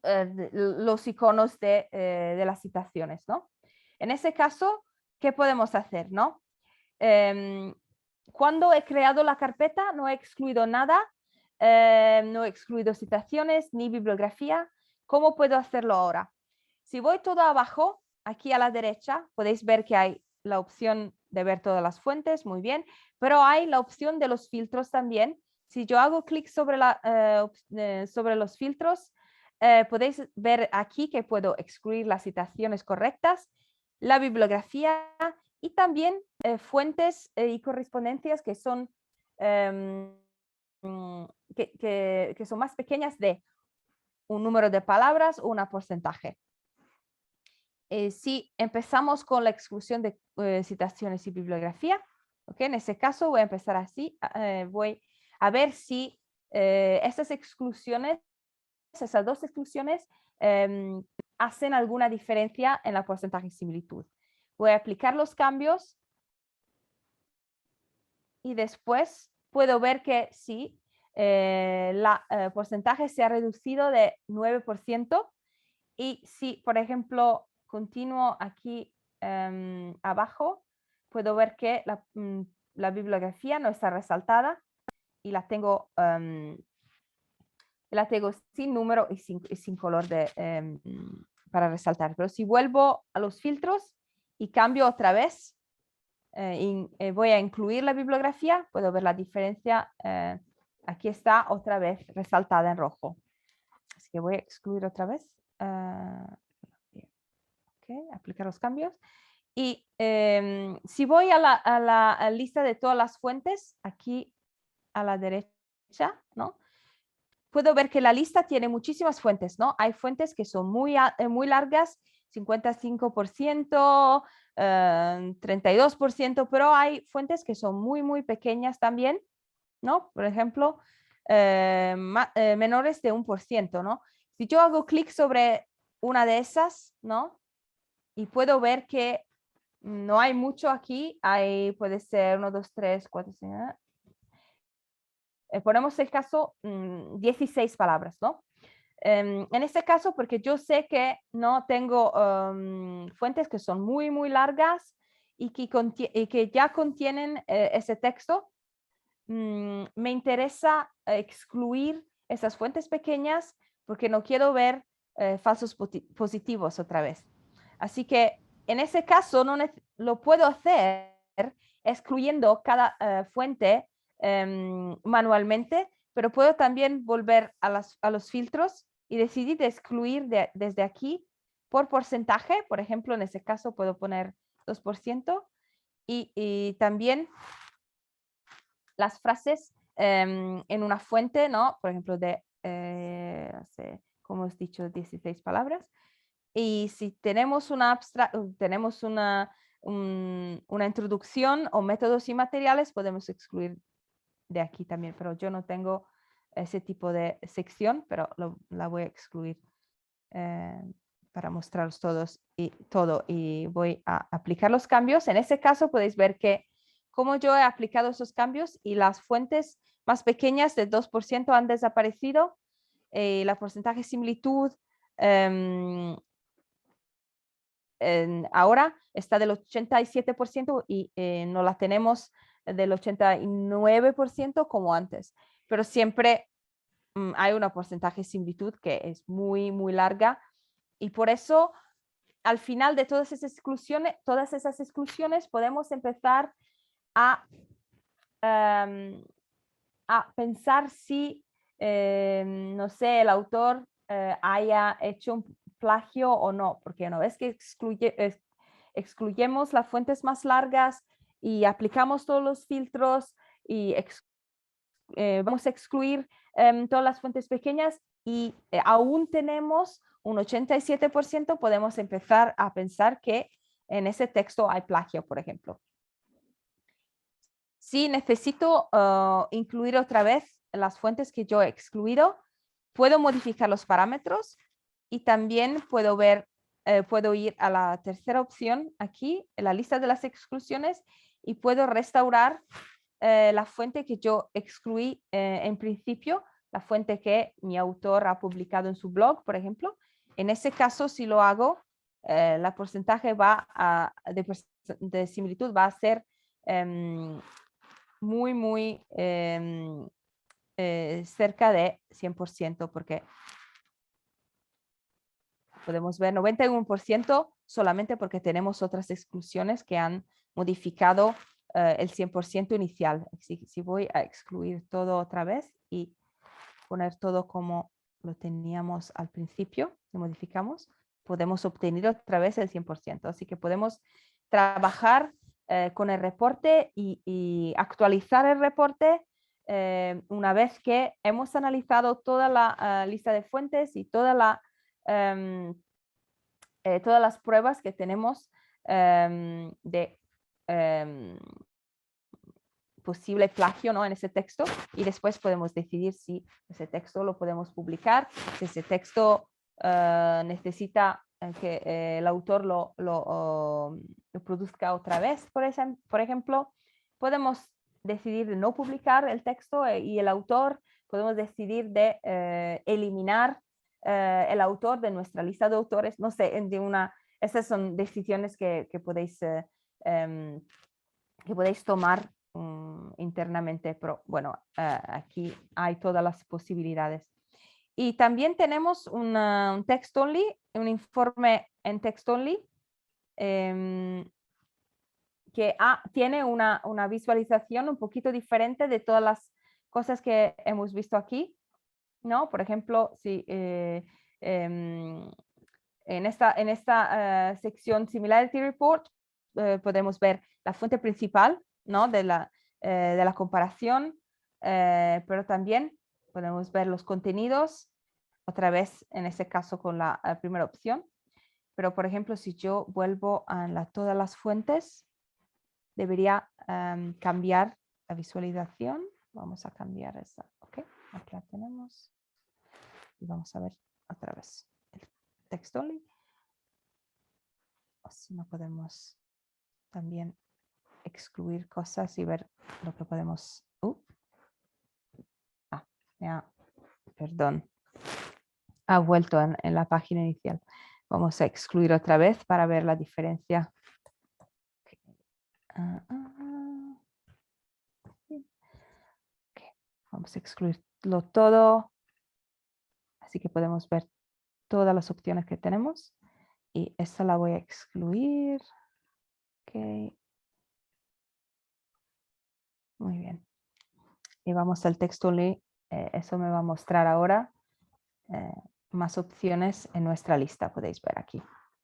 los iconos de las citaciones, ¿no? En ese caso, ¿qué podemos hacer, no? Cuando he creado la carpeta, no he excluido nada, no he excluido citaciones ni bibliografía. ¿Cómo puedo hacerlo ahora? Si voy todo abajo, aquí a la derecha, podéis ver que hay la opción de ver todas las fuentes, muy bien, pero hay la opción de los filtros también. Si yo hago clic sobre los filtros, podéis ver aquí que puedo excluir las citaciones correctas, la bibliografía y también fuentes y correspondencias que son, que son más pequeñas de un número de palabras o un porcentaje. Si empezamos con la exclusión de citaciones y bibliografía, ¿okay? En ese caso voy a empezar así, voy a ver si esas exclusiones, esas dos exclusiones, hacen alguna diferencia en la porcentaje de similitud. Voy a aplicar los cambios y después puedo ver que sí, el porcentaje se ha reducido de 9%, y si, por ejemplo, continúo aquí abajo, puedo ver que la bibliografía no está resaltada y la tengo sin número y sin color para resaltar. Pero si vuelvo a los filtros y cambio otra vez, voy a incluir la bibliografía, puedo ver la diferencia. Aquí está otra vez resaltada en rojo. Así que voy a excluir otra vez. Aplicar los cambios. Y si voy a la lista de todas las fuentes, aquí a la derecha, ¿no? Puedo ver que la lista tiene muchísimas fuentes, ¿no? Hay fuentes que son muy largas, 55%, 32%, pero hay fuentes que son muy pequeñas también, ¿no? Por ejemplo, menores de 1%, ¿no? Si yo hago clic sobre una de esas, ¿no? Y puedo ver que no hay mucho aquí, puede ser 1, 2, 3, 4, 5, ponemos el caso 16 palabras, ¿no? En este caso, porque yo sé que no tengo fuentes que son muy largas y que ya contienen ese texto, me interesa excluir esas fuentes pequeñas porque no quiero ver falsos positivos otra vez. Así que en ese caso lo puedo hacer excluyendo cada fuente manualmente, pero puedo también volver a los filtros y decidir excluir desde aquí por porcentaje. Por ejemplo, en ese caso puedo poner 2% y también las frases en una fuente, ¿no? Por ejemplo, como hemos dicho, 16 palabras. Y si tenemos una introducción o métodos y materiales, podemos excluir de aquí también, pero yo no tengo ese tipo de sección, pero la voy a excluir para mostraros todo y voy a aplicar los cambios. En ese caso podéis ver que como yo he aplicado esos cambios y las fuentes más pequeñas de 2% han desaparecido, la porcentaje de similitud ahora está del 87% y no la tenemos del 89% como antes, pero siempre hay una porcentaje de similitud que es muy larga y por eso al final de todas esas exclusiones podemos empezar a pensar si, no sé, el autor haya hecho un plagio o no, porque una vez que excluyemos las fuentes más largas y aplicamos todos los filtros y vamos a excluir todas las fuentes pequeñas y aún tenemos un 87%, podemos empezar a pensar que en ese texto hay plagio, por ejemplo. Si necesito incluir otra vez las fuentes que yo he excluido, puedo modificar los parámetros y también puedo ir a la tercera opción aquí, en la lista de las exclusiones, y puedo restaurar la fuente que yo excluí en principio, la fuente que mi autor ha publicado en su blog, por ejemplo. En ese caso, si lo hago, la porcentaje de similitud va a ser muy cerca de 100%, porque podemos ver 91% solamente porque tenemos otras exclusiones que han modificado el 100% inicial. Si voy a excluir todo otra vez y poner todo como lo teníamos al principio, lo modificamos, podemos obtener otra vez el 100%. Así que podemos trabajar con el reporte y actualizar el reporte una vez que hemos analizado toda la lista de fuentes y todas las pruebas que tenemos de posible plagio, ¿no?, en ese texto, y después podemos decidir si ese texto lo podemos publicar, si ese texto necesita que el autor lo produzca otra vez, por ejemplo. Podemos decidir de no publicar el texto y el autor, podemos decidir de eliminar el autor de nuestra lista de autores, no sé, esas son decisiones que podéis tomar internamente, pero bueno, aquí hay todas las posibilidades. Y también tenemos un text only, un informe en text only, que tiene una visualización un poquito diferente de todas las cosas que hemos visto aquí, ¿no? Por ejemplo, si en esta sección Similarity Report podemos ver la fuente principal, ¿no?, de la comparación, pero también podemos ver los contenidos, otra vez en ese caso con la primera opción. Pero, por ejemplo, si yo vuelvo a todas las fuentes, debería cambiar la visualización. Vamos a cambiar esa. Ok, aquí la tenemos. Y vamos a ver otra vez el text only. O si no, podemos también excluir cosas y ver lo que podemos. Perdón. Ha vuelto en la página inicial. Vamos a excluir otra vez para ver la diferencia. Okay. Vamos a excluirlo todo. Así que podemos ver todas las opciones que tenemos. Y esta la voy a excluir. Ok. Muy bien. Y vamos al texto only. Eso me va a mostrar ahora más opciones en nuestra lista. Podéis ver aquí.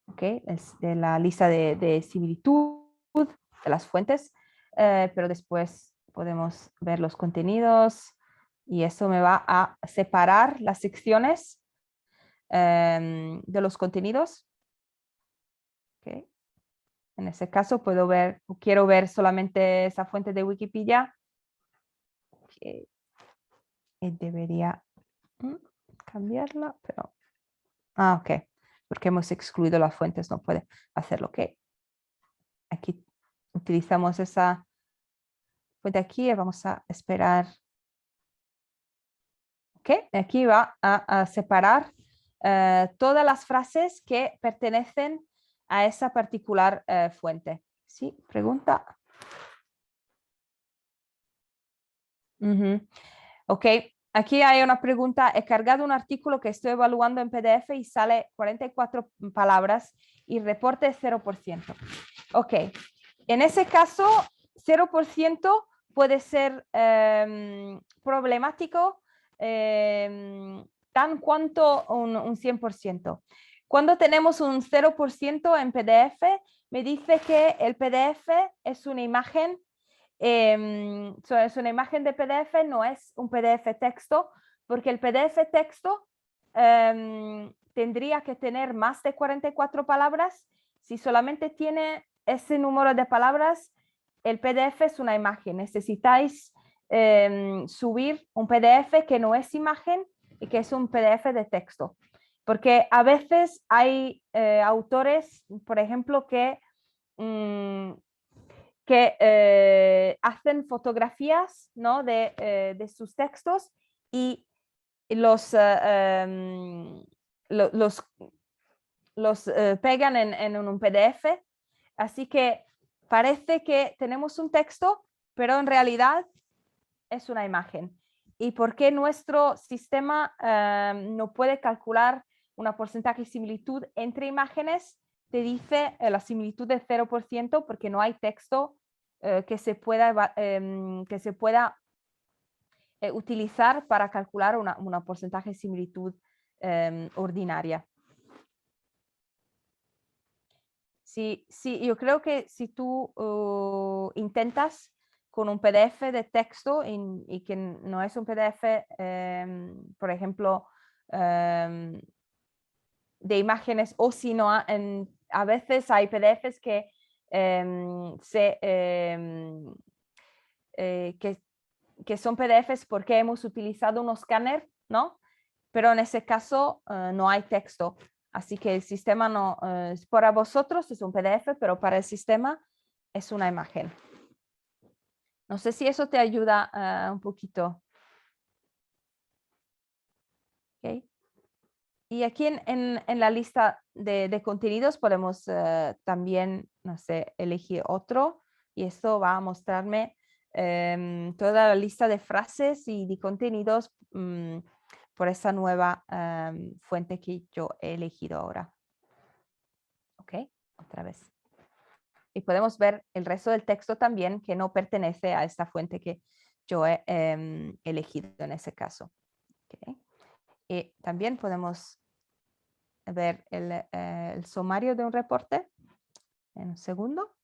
Okay. Es de la lista de similitud de las fuentes. Pero después podemos ver los contenidos. Y eso me va a separar las secciones de los contenidos. Okay. En ese caso quiero ver solamente esa fuente de Wikipedia. Okay. Debería cambiarla, pero... ok. Porque hemos excluido las fuentes, no puede hacerlo. Ok. Aquí utilizamos esa fuente aquí y vamos a esperar. Ok. Aquí va a separar todas las frases que pertenecen a esa particular fuente. ¿Sí? Pregunta. Ok, aquí hay una pregunta. He cargado un artículo que estoy evaluando en PDF y sale 44 palabras y reporte 0%. Ok, en ese caso 0% puede ser problemático tan cuanto un 100%. Cuando tenemos un 0% en PDF, me dice que el PDF es una imagen. Es una imagen de PDF, no es un PDF texto, porque el PDF texto tendría que tener más de 44 palabras. Si solamente tiene ese número de palabras, el PDF es una imagen. Necesitáis subir un PDF que no es imagen y que es un PDF de texto. Porque a veces hay autores, por ejemplo, que hacen fotografías, ¿no?, de sus textos y los pegan en un PDF. Así que parece que tenemos un texto, pero en realidad es una imagen. ¿Y por qué nuestro sistema no puede calcular una porcentaje de similitud entre imágenes? Te dice la similitud de 0% porque no hay texto que se pueda utilizar para calcular una porcentaje de similitud ordinaria. Sí, yo creo que si tú intentas con un PDF de texto y que no es un PDF, por ejemplo, de imágenes, o si no, a veces hay PDFs que, que son PDFs porque hemos utilizado un escáner, ¿no? Pero en ese caso no hay texto. Así que el sistema no, para vosotros es un PDF, pero para el sistema es una imagen. No sé si eso te ayuda un poquito. ¿Okay? Y aquí en la lista de contenidos podemos también, no sé, elegir otro. Y esto va a mostrarme toda la lista de frases y de contenidos por esa nueva fuente que yo he elegido ahora. Ok, otra vez. Y podemos ver el resto del texto también que no pertenece a esta fuente que yo he elegido en ese caso. Okay. Y también podemos ver el sumario de un reporte en un segundo.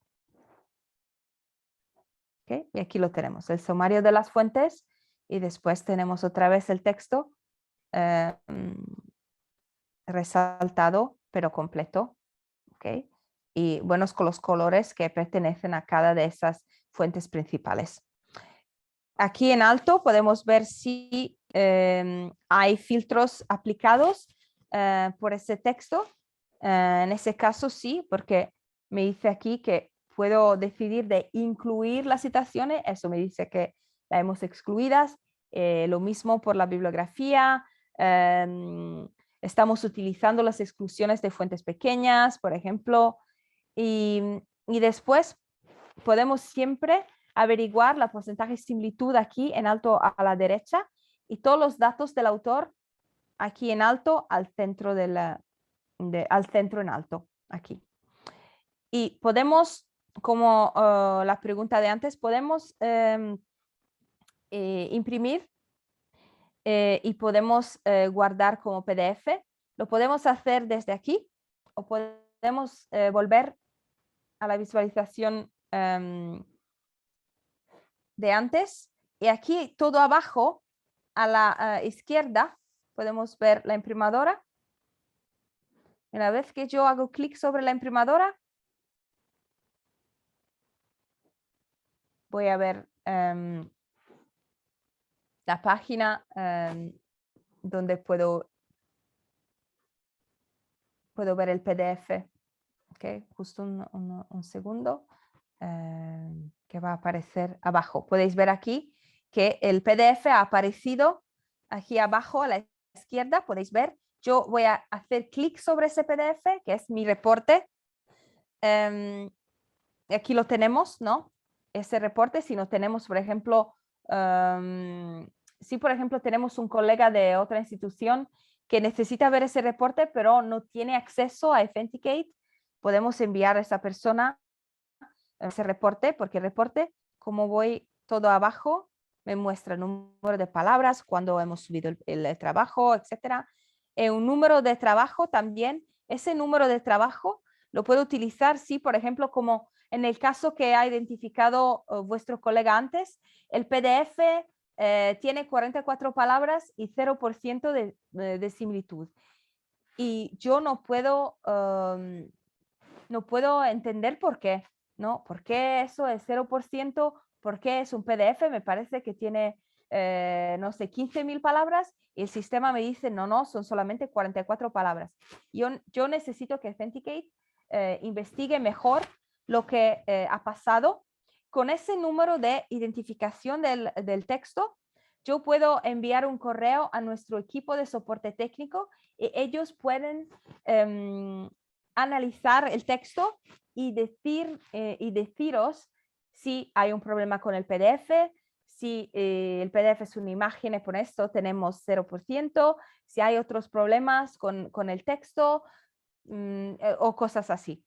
Okay. Y aquí lo tenemos, el sumario de las fuentes, y después tenemos otra vez el texto resaltado pero completo. Okay. Y buenos con los colores que pertenecen a cada de esas fuentes principales. Aquí en alto podemos ver si hay filtros aplicados por ese texto. En ese caso sí, porque me dice aquí que puedo decidir de incluir las citaciones. Eso me dice que las hemos excluidas. Lo mismo por la bibliografía. Estamos utilizando las exclusiones de fuentes pequeñas, por ejemplo. Y después podemos siempre averiguar la porcentaje de similitud aquí en alto a la derecha y todos los datos del autor aquí en alto al centro, al centro en alto, aquí. Y podemos, como la pregunta de antes, podemos imprimir y podemos guardar como PDF. Lo podemos hacer desde aquí o podemos volver a la visualización de antes. Y aquí todo abajo a la izquierda podemos ver la imprimadora. Una vez que yo hago clic sobre la imprimadora, voy a ver la página donde puedo ver el PDF. Okay, justo un segundo, que va a aparecer abajo. Podéis ver aquí que el PDF ha aparecido aquí abajo a la izquierda. Podéis ver, yo voy a hacer clic sobre ese PDF, que es mi reporte. Aquí lo tenemos, ¿no? Ese reporte, si no tenemos, por ejemplo, si por ejemplo tenemos un colega de otra institución que necesita ver ese reporte, pero no tiene acceso a Authenticate, podemos enviar a esa persona ese reporte, porque el reporte, como voy todo abajo, me muestra el número de palabras, cuando hemos subido el trabajo, etc. Un número de trabajo también, ese número de trabajo lo puedo utilizar, sí, por ejemplo, como en el caso que ha identificado vuestro colega antes, el PDF tiene 44 palabras y 0% de similitud. Y yo no puedo entender por qué, ¿no? ¿Por qué eso es 0%? ¿Por qué es un PDF? Me parece que tiene, no sé, 15.000 palabras y el sistema me dice, no, son solamente 44 palabras. Yo necesito que Authenticate investigue mejor lo que ha pasado. Con ese número de identificación del texto, yo puedo enviar un correo a nuestro equipo de soporte técnico y ellos pueden analizar el texto y deciros si hay un problema con el PDF, si el PDF es una imagen, por esto tenemos 0%, si hay otros problemas con el texto o cosas así.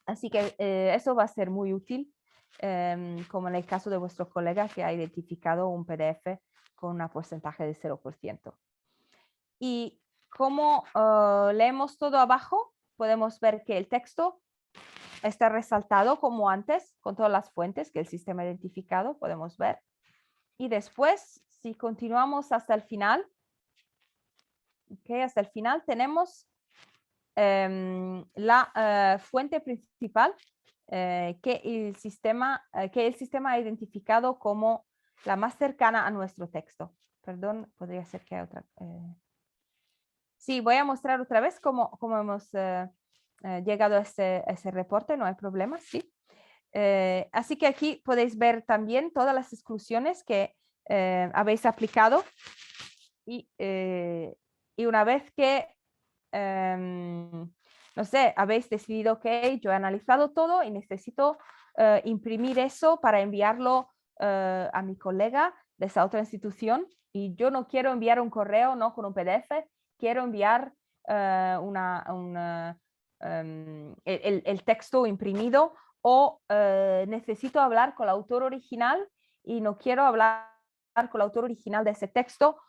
Así que eso va a ser muy útil, como en el caso de vuestro colega que ha identificado un PDF con un porcentaje de 0%. Y como leemos todo abajo, podemos ver que el texto está resaltado como antes, con todas las fuentes que el sistema ha identificado, podemos ver. Y después, si continuamos hasta el final, hasta el final tenemos la fuente principal que el sistema ha identificado como la más cercana a nuestro texto. Perdón, podría ser que hay otra. Sí, voy a mostrar otra vez cómo hemos llegado a ese reporte, no hay problema, sí. Así que aquí podéis ver también todas las exclusiones que habéis aplicado y una vez que no sé, habéis decidido que yo he analizado todo y necesito imprimir eso para enviarlo a mi colega de esa otra institución, y yo no quiero enviar un correo, no con un PDF, quiero enviar el texto imprimido, o necesito hablar con el autor original y no quiero hablar con el autor original de ese texto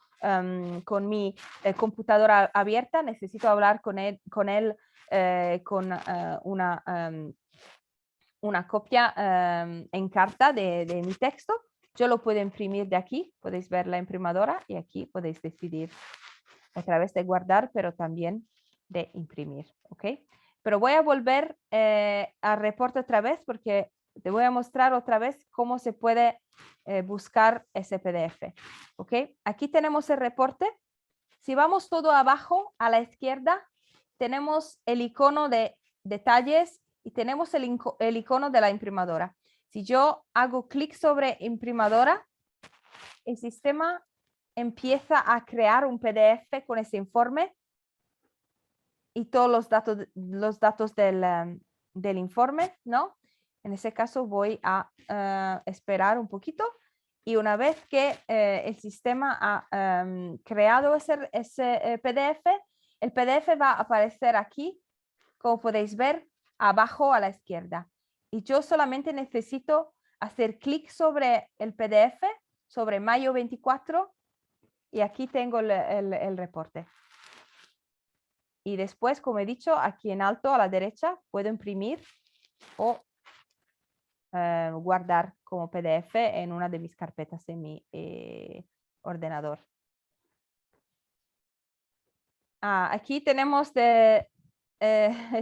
con mi computadora abierta, necesito hablar con él con una copia en carta de mi texto. Yo lo puedo imprimir de aquí, podéis ver la imprimadora, y aquí podéis decidir a través de guardar, pero también de imprimir, ¿ok? Pero voy a volver al reporte otra vez porque te voy a mostrar otra vez cómo se puede buscar ese PDF, ¿ok? Aquí tenemos el reporte. Si vamos todo abajo a la izquierda, tenemos el icono de detalles y tenemos el icono de la imprimadora. Si yo hago clic sobre imprimadora, el sistema empieza a crear un PDF con ese informe y todos los datos del informe, ¿no? En ese caso voy a esperar un poquito, y una vez que el sistema ha creado ese PDF, el PDF va a aparecer aquí, como podéis ver, abajo a la izquierda. Y yo solamente necesito hacer clic sobre el PDF, sobre mayo 24, y aquí tengo el reporte. Y después, como he dicho, aquí en alto a la derecha puedo imprimir o guardar como PDF en una de mis carpetas en mi ordenador. Aquí tenemos el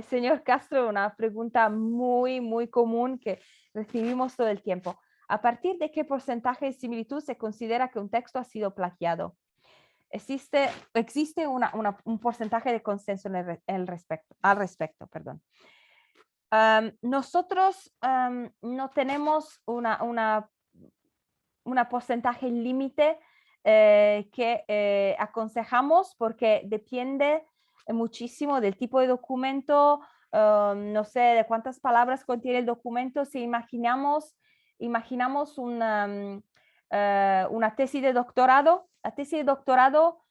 señor Castro una pregunta muy, muy común que recibimos todo el tiempo. ¿A partir de qué porcentaje de similitud se considera que un texto ha sido plagiado? Existe un porcentaje de consenso al respecto. Perdón. Nosotros no tenemos una porcentaje límite que aconsejamos, porque depende muchísimo del tipo de documento, no sé de cuántas palabras contiene el documento. Si imaginamos una tesis de doctorado, la tesis de doctorado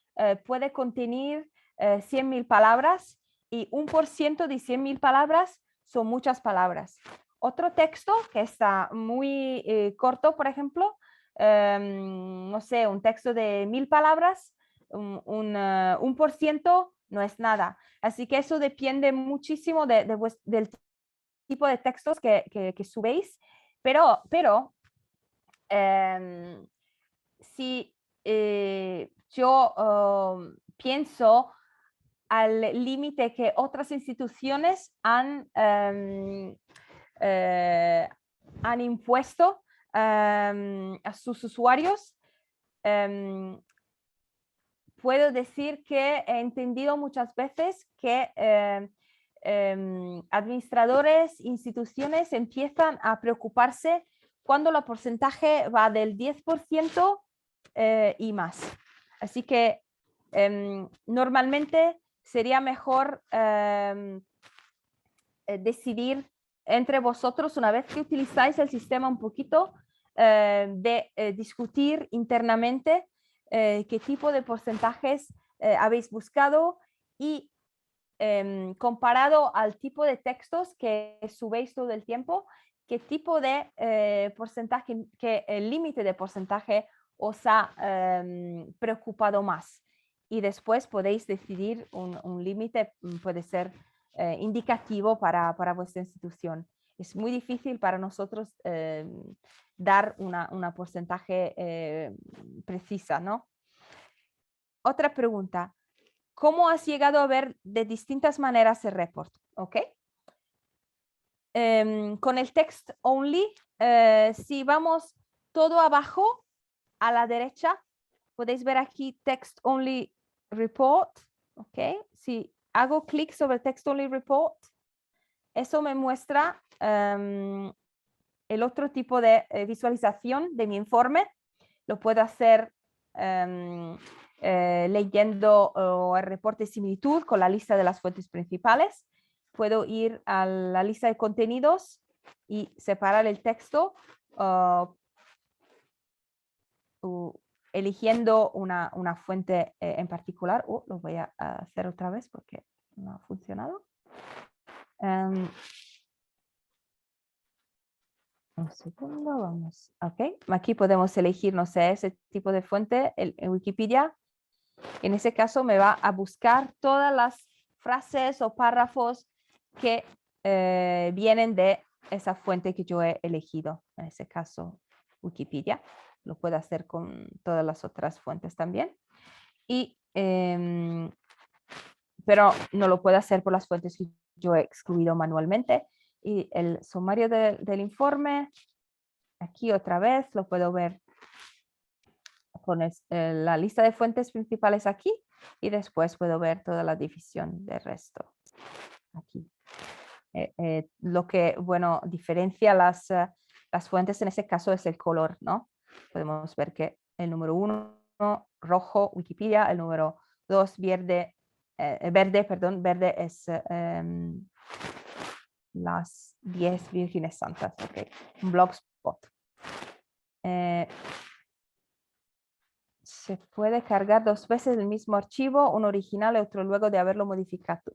puede contener 100.000 palabras, y 1% de 100.000 palabras son muchas palabras. Otro texto que está muy corto, por ejemplo, no sé, un texto de 1.000 palabras, un 1% no es nada. Así que eso depende muchísimo del tipo de textos que subéis, pero si yo pienso al límite que otras instituciones han impuesto a sus usuarios, puedo decir que he entendido muchas veces que administradores, instituciones empiezan a preocuparse cuando el porcentaje va del 10% y más. Así que normalmente sería mejor decidir entre vosotros, una vez que utilizáis el sistema un poquito, de discutir internamente qué tipo de porcentajes habéis buscado, y comparado al tipo de textos que subéis todo el tiempo, qué tipo de porcentaje, qué límite de porcentaje os ha preocupado más. Y después podéis decidir un límite, puede ser indicativo para vuestra institución. Es muy difícil para nosotros dar una porcentaje precisa, ¿no? Otra pregunta. ¿Cómo has llegado a ver de distintas maneras el report? ¿Ok? Con el text only, si vamos todo abajo a la derecha, podéis ver aquí text only report. ¿Ok? Si hago clic sobre text only report, eso me muestra el otro tipo de visualización de mi informe. Lo puedo hacer leyendo el reporte de similitud con la lista de las fuentes principales. Puedo ir a la lista de contenidos y separar el texto eligiendo una fuente en particular. Lo voy a hacer otra vez porque no ha funcionado. Un segundo, vamos. Ok, aquí podemos elegir, no sé, ese tipo de fuente en Wikipedia. En ese caso me va a buscar todas las frases o párrafos que vienen de esa fuente que yo he elegido. En ese caso, Wikipedia. Lo puedo hacer con todas las otras fuentes también. Pero no lo puedo hacer por las fuentes que yo he excluido manualmente. Y el sumario del informe, aquí otra vez lo puedo ver con la lista de fuentes principales aquí y después puedo ver toda la división del resto aquí. Lo que, bueno, diferencia las fuentes en ese caso es el color, ¿no? Podemos ver que el número 1, rojo, Wikipedia, el número 2, verde es las 10 vírgenes santas, ok, un blogspot. Se puede cargar 2 veces el mismo archivo, un original y otro luego de haberlo modificado.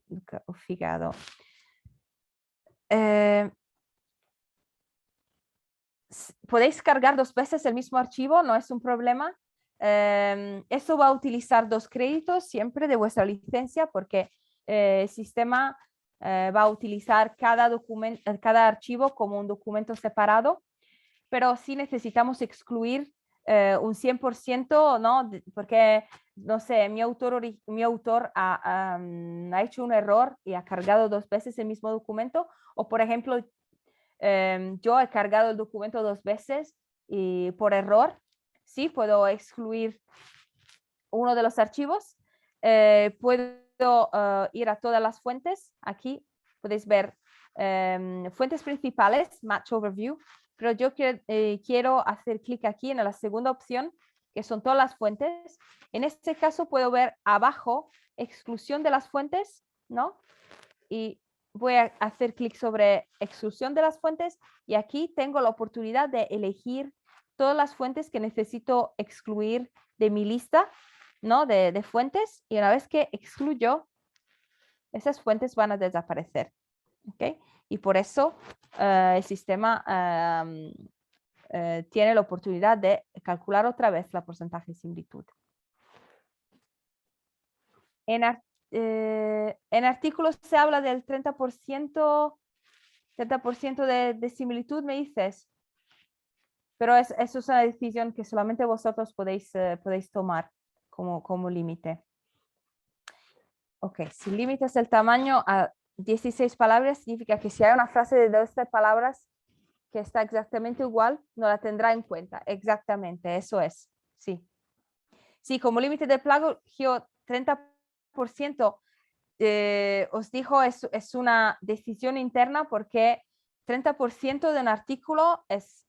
Podéis cargar 2 veces el mismo archivo, no es un problema. Eso va a utilizar 2 créditos siempre de vuestra licencia porque el sistema va a utilizar cada archivo como un documento separado, pero sí necesitamos excluir un 100%, ¿no? Porque, no sé, mi autor ha hecho un error y ha cargado 2 veces el mismo documento, o por ejemplo, yo he cargado el documento 2 veces y por error, sí, puedo excluir uno de los archivos. Puedo ir a todas las fuentes. Aquí podéis ver fuentes principales, Match Overview, pero yo quiero hacer clic aquí en la segunda opción, que son todas las fuentes. En este caso puedo ver abajo exclusión de las fuentes, ¿no? Y voy a hacer clic sobre exclusión de las fuentes y aquí tengo la oportunidad de elegir todas las fuentes que necesito excluir de mi lista, ¿no? de fuentes, y una vez que excluyo, esas fuentes van a desaparecer. ¿Okay? Y por eso el sistema tiene la oportunidad de calcular otra vez la porcentaje de similitud. En artículos se habla del 30% de similitud, me dices. Pero eso es una decisión que solamente vosotros podéis tomar como límite. Ok, si limitas el tamaño a 16 palabras, significa que si hay una frase de 12 palabras que está exactamente igual, no la tendrá en cuenta. Exactamente, eso es. Sí. Sí, como límite de plagio 30%, os dijo, es una decisión interna porque 30% de un artículo es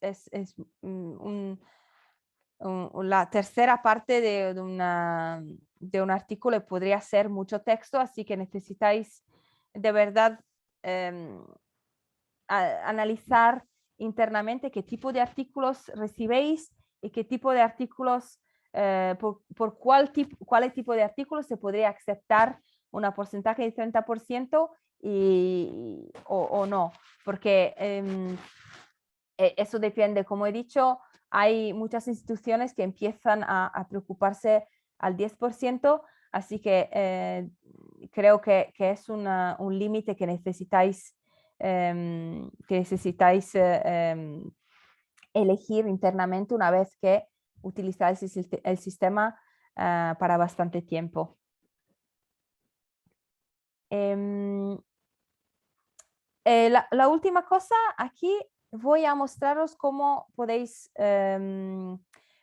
la tercera parte de un artículo y podría ser mucho texto, así que necesitáis de verdad analizar internamente qué tipo de artículos recibéis y qué tipo de artículos, por cuál tipo de artículos se podría aceptar una porcentaje de 30% o no, porque eso depende, como he dicho, hay muchas instituciones que empiezan a preocuparse al 10%, así que creo que es un límite que necesitáis, elegir internamente una vez que utilizáis el sistema para bastante tiempo. La última cosa, aquí voy a mostraros cómo podéis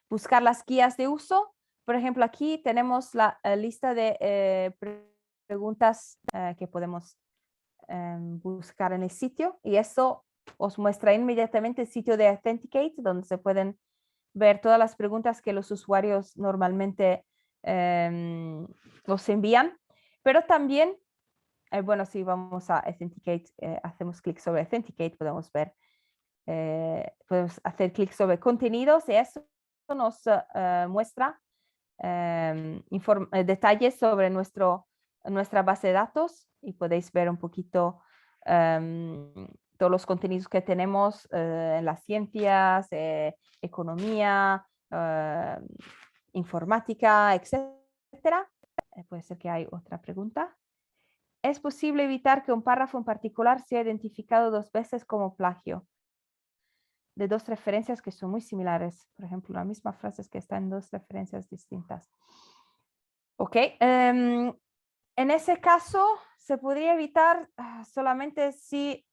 buscar las guías de uso. Por ejemplo, aquí tenemos la lista de preguntas que podemos buscar en el sitio, y eso os muestra inmediatamente el sitio de Authenticate, donde se pueden ver todas las preguntas que los usuarios normalmente os envían, pero también, bueno, si vamos a Authenticate, hacemos clic sobre Authenticate, podemos ver, podemos hacer clic sobre contenidos, y eso nos muestra detalles sobre nuestra base de datos, y podéis ver un poquito todos los contenidos que tenemos en las ciencias, economía, informática, etcétera. Puede ser que hay otra pregunta. ¿Es posible evitar que un párrafo en particular sea identificado 2 veces como plagio de 2 referencias que son muy similares? Por ejemplo, la misma frase que está en 2 referencias distintas. Ok. En ese caso, se podría evitar solamente si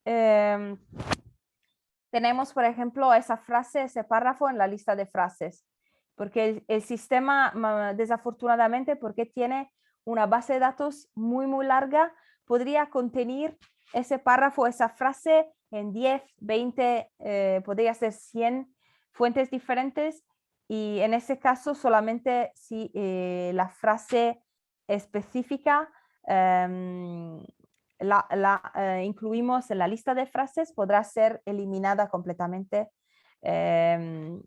tenemos, por ejemplo, esa frase, ese párrafo en la lista de frases. Porque el sistema, desafortunadamente, porque tiene una base de datos muy, muy larga, podría contener ese párrafo, esa frase en 10, 20, podría ser 100 fuentes diferentes, y en ese caso solamente si la frase específica incluimos en la lista de frases, podrá ser eliminada completamente del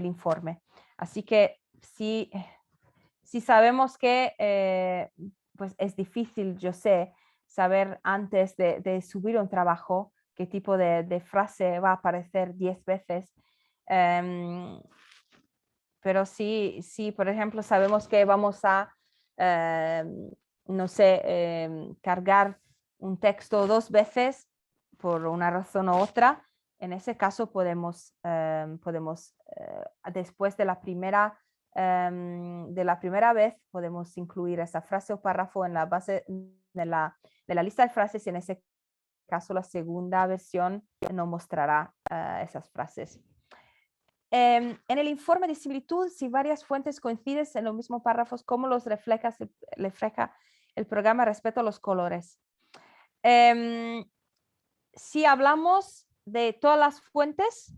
informe. Así que si sabemos que pues es difícil, yo sé, saber antes de subir un trabajo qué tipo de frase va a aparecer 10 veces. Pero sí, por ejemplo, sabemos que vamos a, no sé, cargar un texto 2 veces por una razón u otra. En ese caso podemos, después de la primera vez, podemos incluir esa frase o párrafo en la base de la lista de frases, y en ese caso la segunda versión no mostrará esas frases. En el informe de similitud, si varias fuentes coinciden en los mismos párrafos, ¿cómo los refleja el programa respecto a los colores? Si hablamos de todas las fuentes,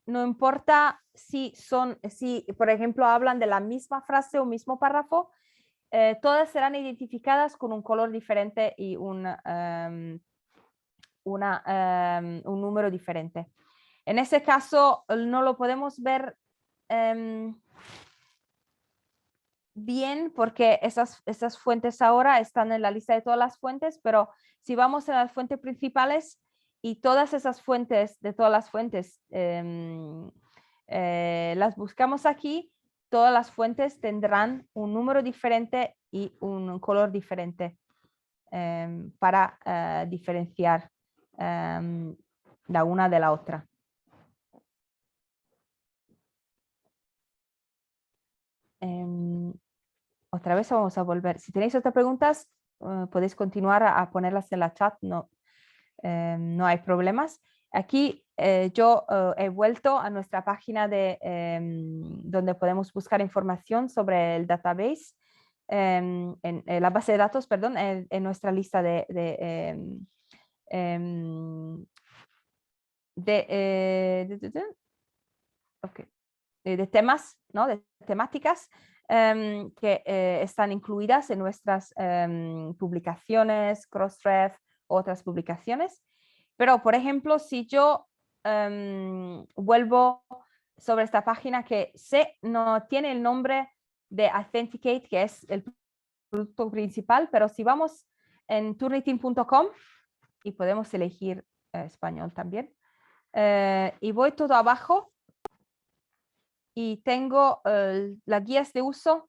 no importa si por ejemplo, hablan de la misma frase o mismo párrafo, todas serán identificadas con un color diferente y un número diferente. En ese caso, no lo podemos ver bien, porque esas fuentes ahora están en la lista de todas las fuentes, pero si vamos a las fuentes principales y todas esas fuentes, de todas las fuentes, las buscamos aquí, todas las fuentes tendrán un número diferente y un color diferente para diferenciar la una de la otra. Otra vez vamos a volver. Si tenéis otras preguntas, podéis continuar a ponerlas en la chat, no hay problemas. Aquí yo he vuelto a nuestra página donde podemos buscar información sobre el database, en la base de datos, perdón, en nuestra lista de temas, ¿no? De temáticas que están incluidas en nuestras publicaciones, Crossref, otras publicaciones. Pero, por ejemplo, si yo vuelvo sobre esta página que no tiene el nombre de Authenticate, que es el producto principal, pero si vamos en turnitin.com, y podemos elegir español también, y voy todo abajo, y tengo las guías de uso,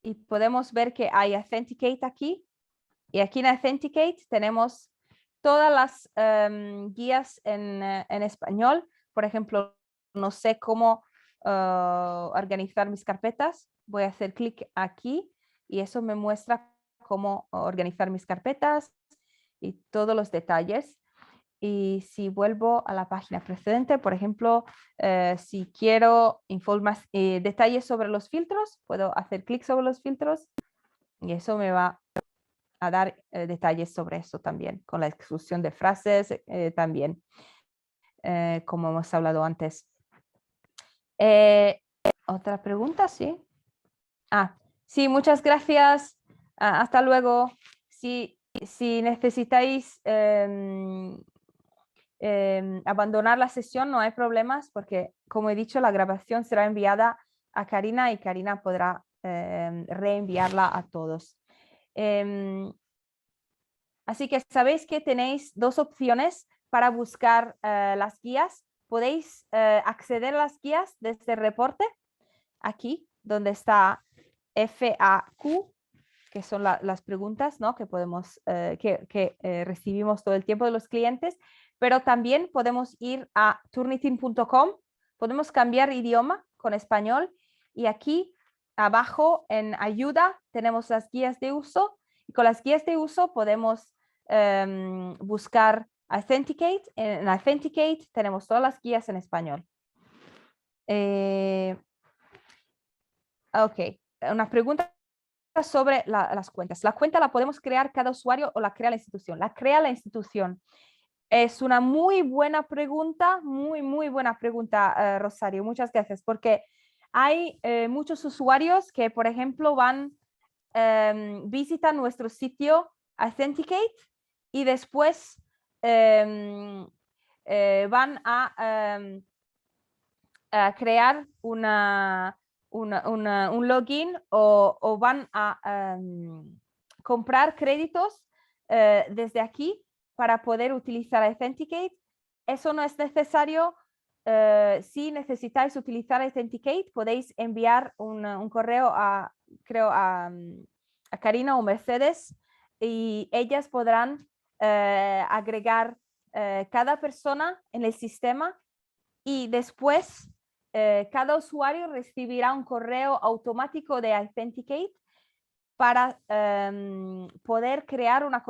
y podemos ver que hay Authenticate aquí. Y aquí en Authenticate tenemos todas las guías en español. Por ejemplo, no sé cómo organizar mis carpetas. Voy a hacer clic aquí y eso me muestra cómo organizar mis carpetas y todos los detalles. Y si vuelvo a la página precedente, por ejemplo, si quiero detalles sobre los filtros, puedo hacer clic sobre los filtros y eso me va a dar detalles sobre eso también, con la exclusión de frases también, como hemos hablado antes. ¿Otra pregunta? Sí. Sí, muchas gracias. Hasta luego. Si necesitáis abandonar la sesión, no hay problemas, porque como he dicho, la grabación será enviada a Karina y Karina podrá reenviarla a todos. Así que sabéis que tenéis dos opciones para buscar las guías. Podéis acceder a las guías desde el reporte, aquí donde está FAQ, que son las preguntas, ¿no? Que podemos, recibimos todo el tiempo de los clientes, pero también podemos ir a turnitin.com, podemos cambiar idioma con español y aquí abajo en ayuda tenemos las guías de uso y con las guías de uso podemos buscar Authenticate. En Authenticate tenemos todas las guías en español. Ok, una pregunta sobre las cuentas. La cuenta la podemos crear cada usuario o la crea la institución. La crea la institución. Es una muy buena pregunta, muy buena pregunta, Rosario. Muchas gracias, porque hay muchos usuarios que, por ejemplo, visitan nuestro sitio Authenticate y después van a crear un login o van a comprar créditos desde aquí para poder utilizar Authenticate. Eso no es necesario. Si necesitáis utilizar Authenticate, podéis enviar un correo a Karina o Mercedes y ellas podrán agregar cada persona en el sistema y después cada usuario recibirá un correo automático de Authenticate para poder crear una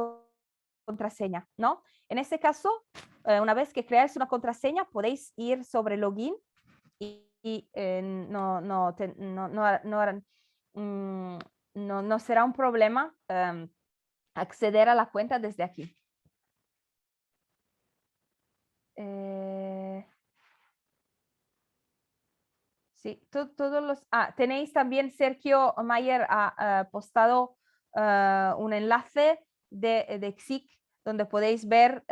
contraseña, ¿no? En este caso, una vez que creáis una contraseña, podéis ir sobre login y no será un problema acceder a la cuenta desde aquí. Sí, todos los... tenéis también, Sergio Mayer ha postado un enlace de XIC donde podéis ver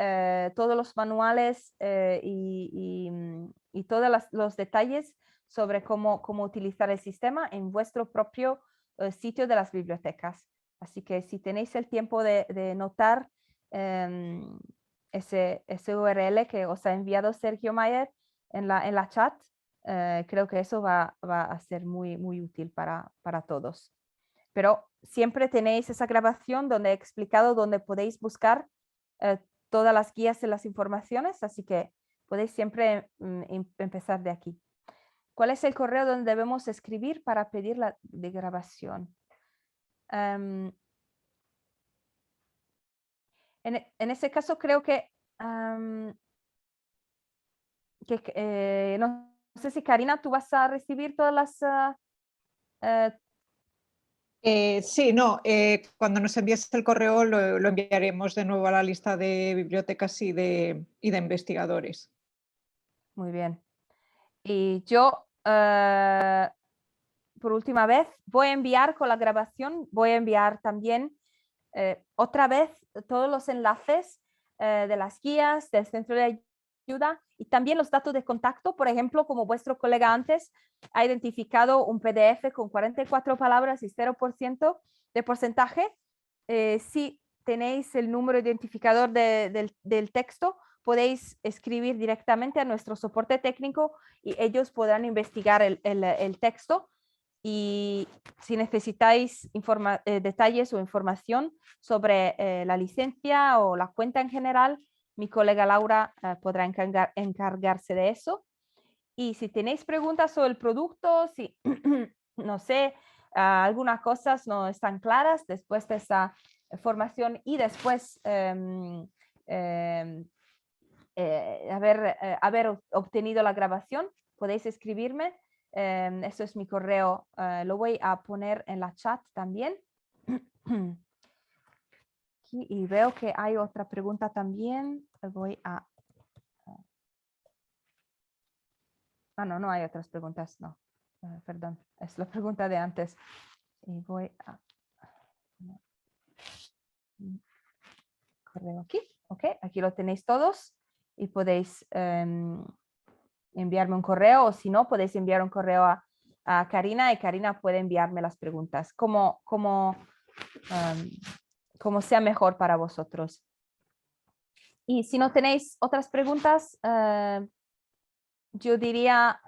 todos los manuales y todos los detalles sobre cómo utilizar el sistema en vuestro propio sitio de las bibliotecas. Así que si tenéis el tiempo de notar ese URL que os ha enviado Sergio Mayer en la chat, creo que eso va a ser muy útil para todos. Pero siempre tenéis esa grabación donde he explicado dónde podéis buscar todas las guías y las informaciones, así que podéis siempre empezar de aquí. ¿Cuál es el correo donde debemos escribir para pedir la de grabación? En ese caso creo que no sé si Karina, tú vas a recibir todas las... Sí, no, cuando nos envíes el correo lo enviaremos de nuevo a la lista de bibliotecas y de investigadores. Muy bien. Y yo, por última vez, voy a enviar con la grabación, voy a enviar también otra vez todos los enlaces de las guías, del centro de ayuda y también los datos de contacto. Por ejemplo, como vuestro colega antes ha identificado un PDF con 44 palabras y 0% de porcentaje. Si tenéis el número identificador del texto, podéis escribir directamente a nuestro soporte técnico y ellos podrán investigar el texto. Y si necesitáis detalles o información sobre la licencia o la cuenta en general, mi colega Laura podrá encargarse de eso. Y si tenéis preguntas sobre el producto, si no sé, algunas cosas no están claras después de esa formación y después haber obtenido la grabación, podéis escribirme. Eso es mi correo. Lo voy a poner en la chat también. Y veo que hay otra pregunta también. Voy a... no hay otras preguntas. No, perdón. Es la pregunta de antes. Y voy a... correo aquí. Ok, aquí lo tenéis todos. Y podéis enviarme un correo, o si no, podéis enviar un correo a Karina y Karina puede enviarme las preguntas, como sea mejor para vosotros. Y si no tenéis otras preguntas, yo diría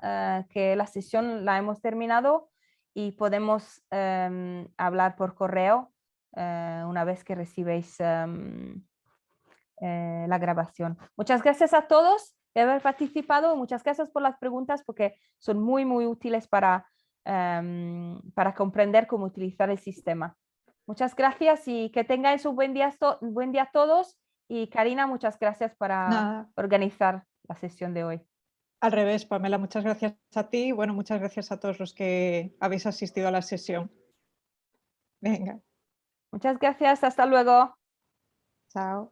que la sesión la hemos terminado y podemos hablar por correo una vez que recibéis la grabación. Muchas gracias a todos de haber participado. Muchas gracias por las preguntas porque son muy, muy útiles para comprender cómo utilizar el sistema. Muchas gracias y que tengáis un buen día a todos. Y Karina, muchas gracias para organizar la sesión de hoy. Al revés, Pamela, muchas gracias a ti. Bueno, muchas gracias a todos los que habéis asistido a la sesión. Venga. Muchas gracias. Hasta luego. Chao.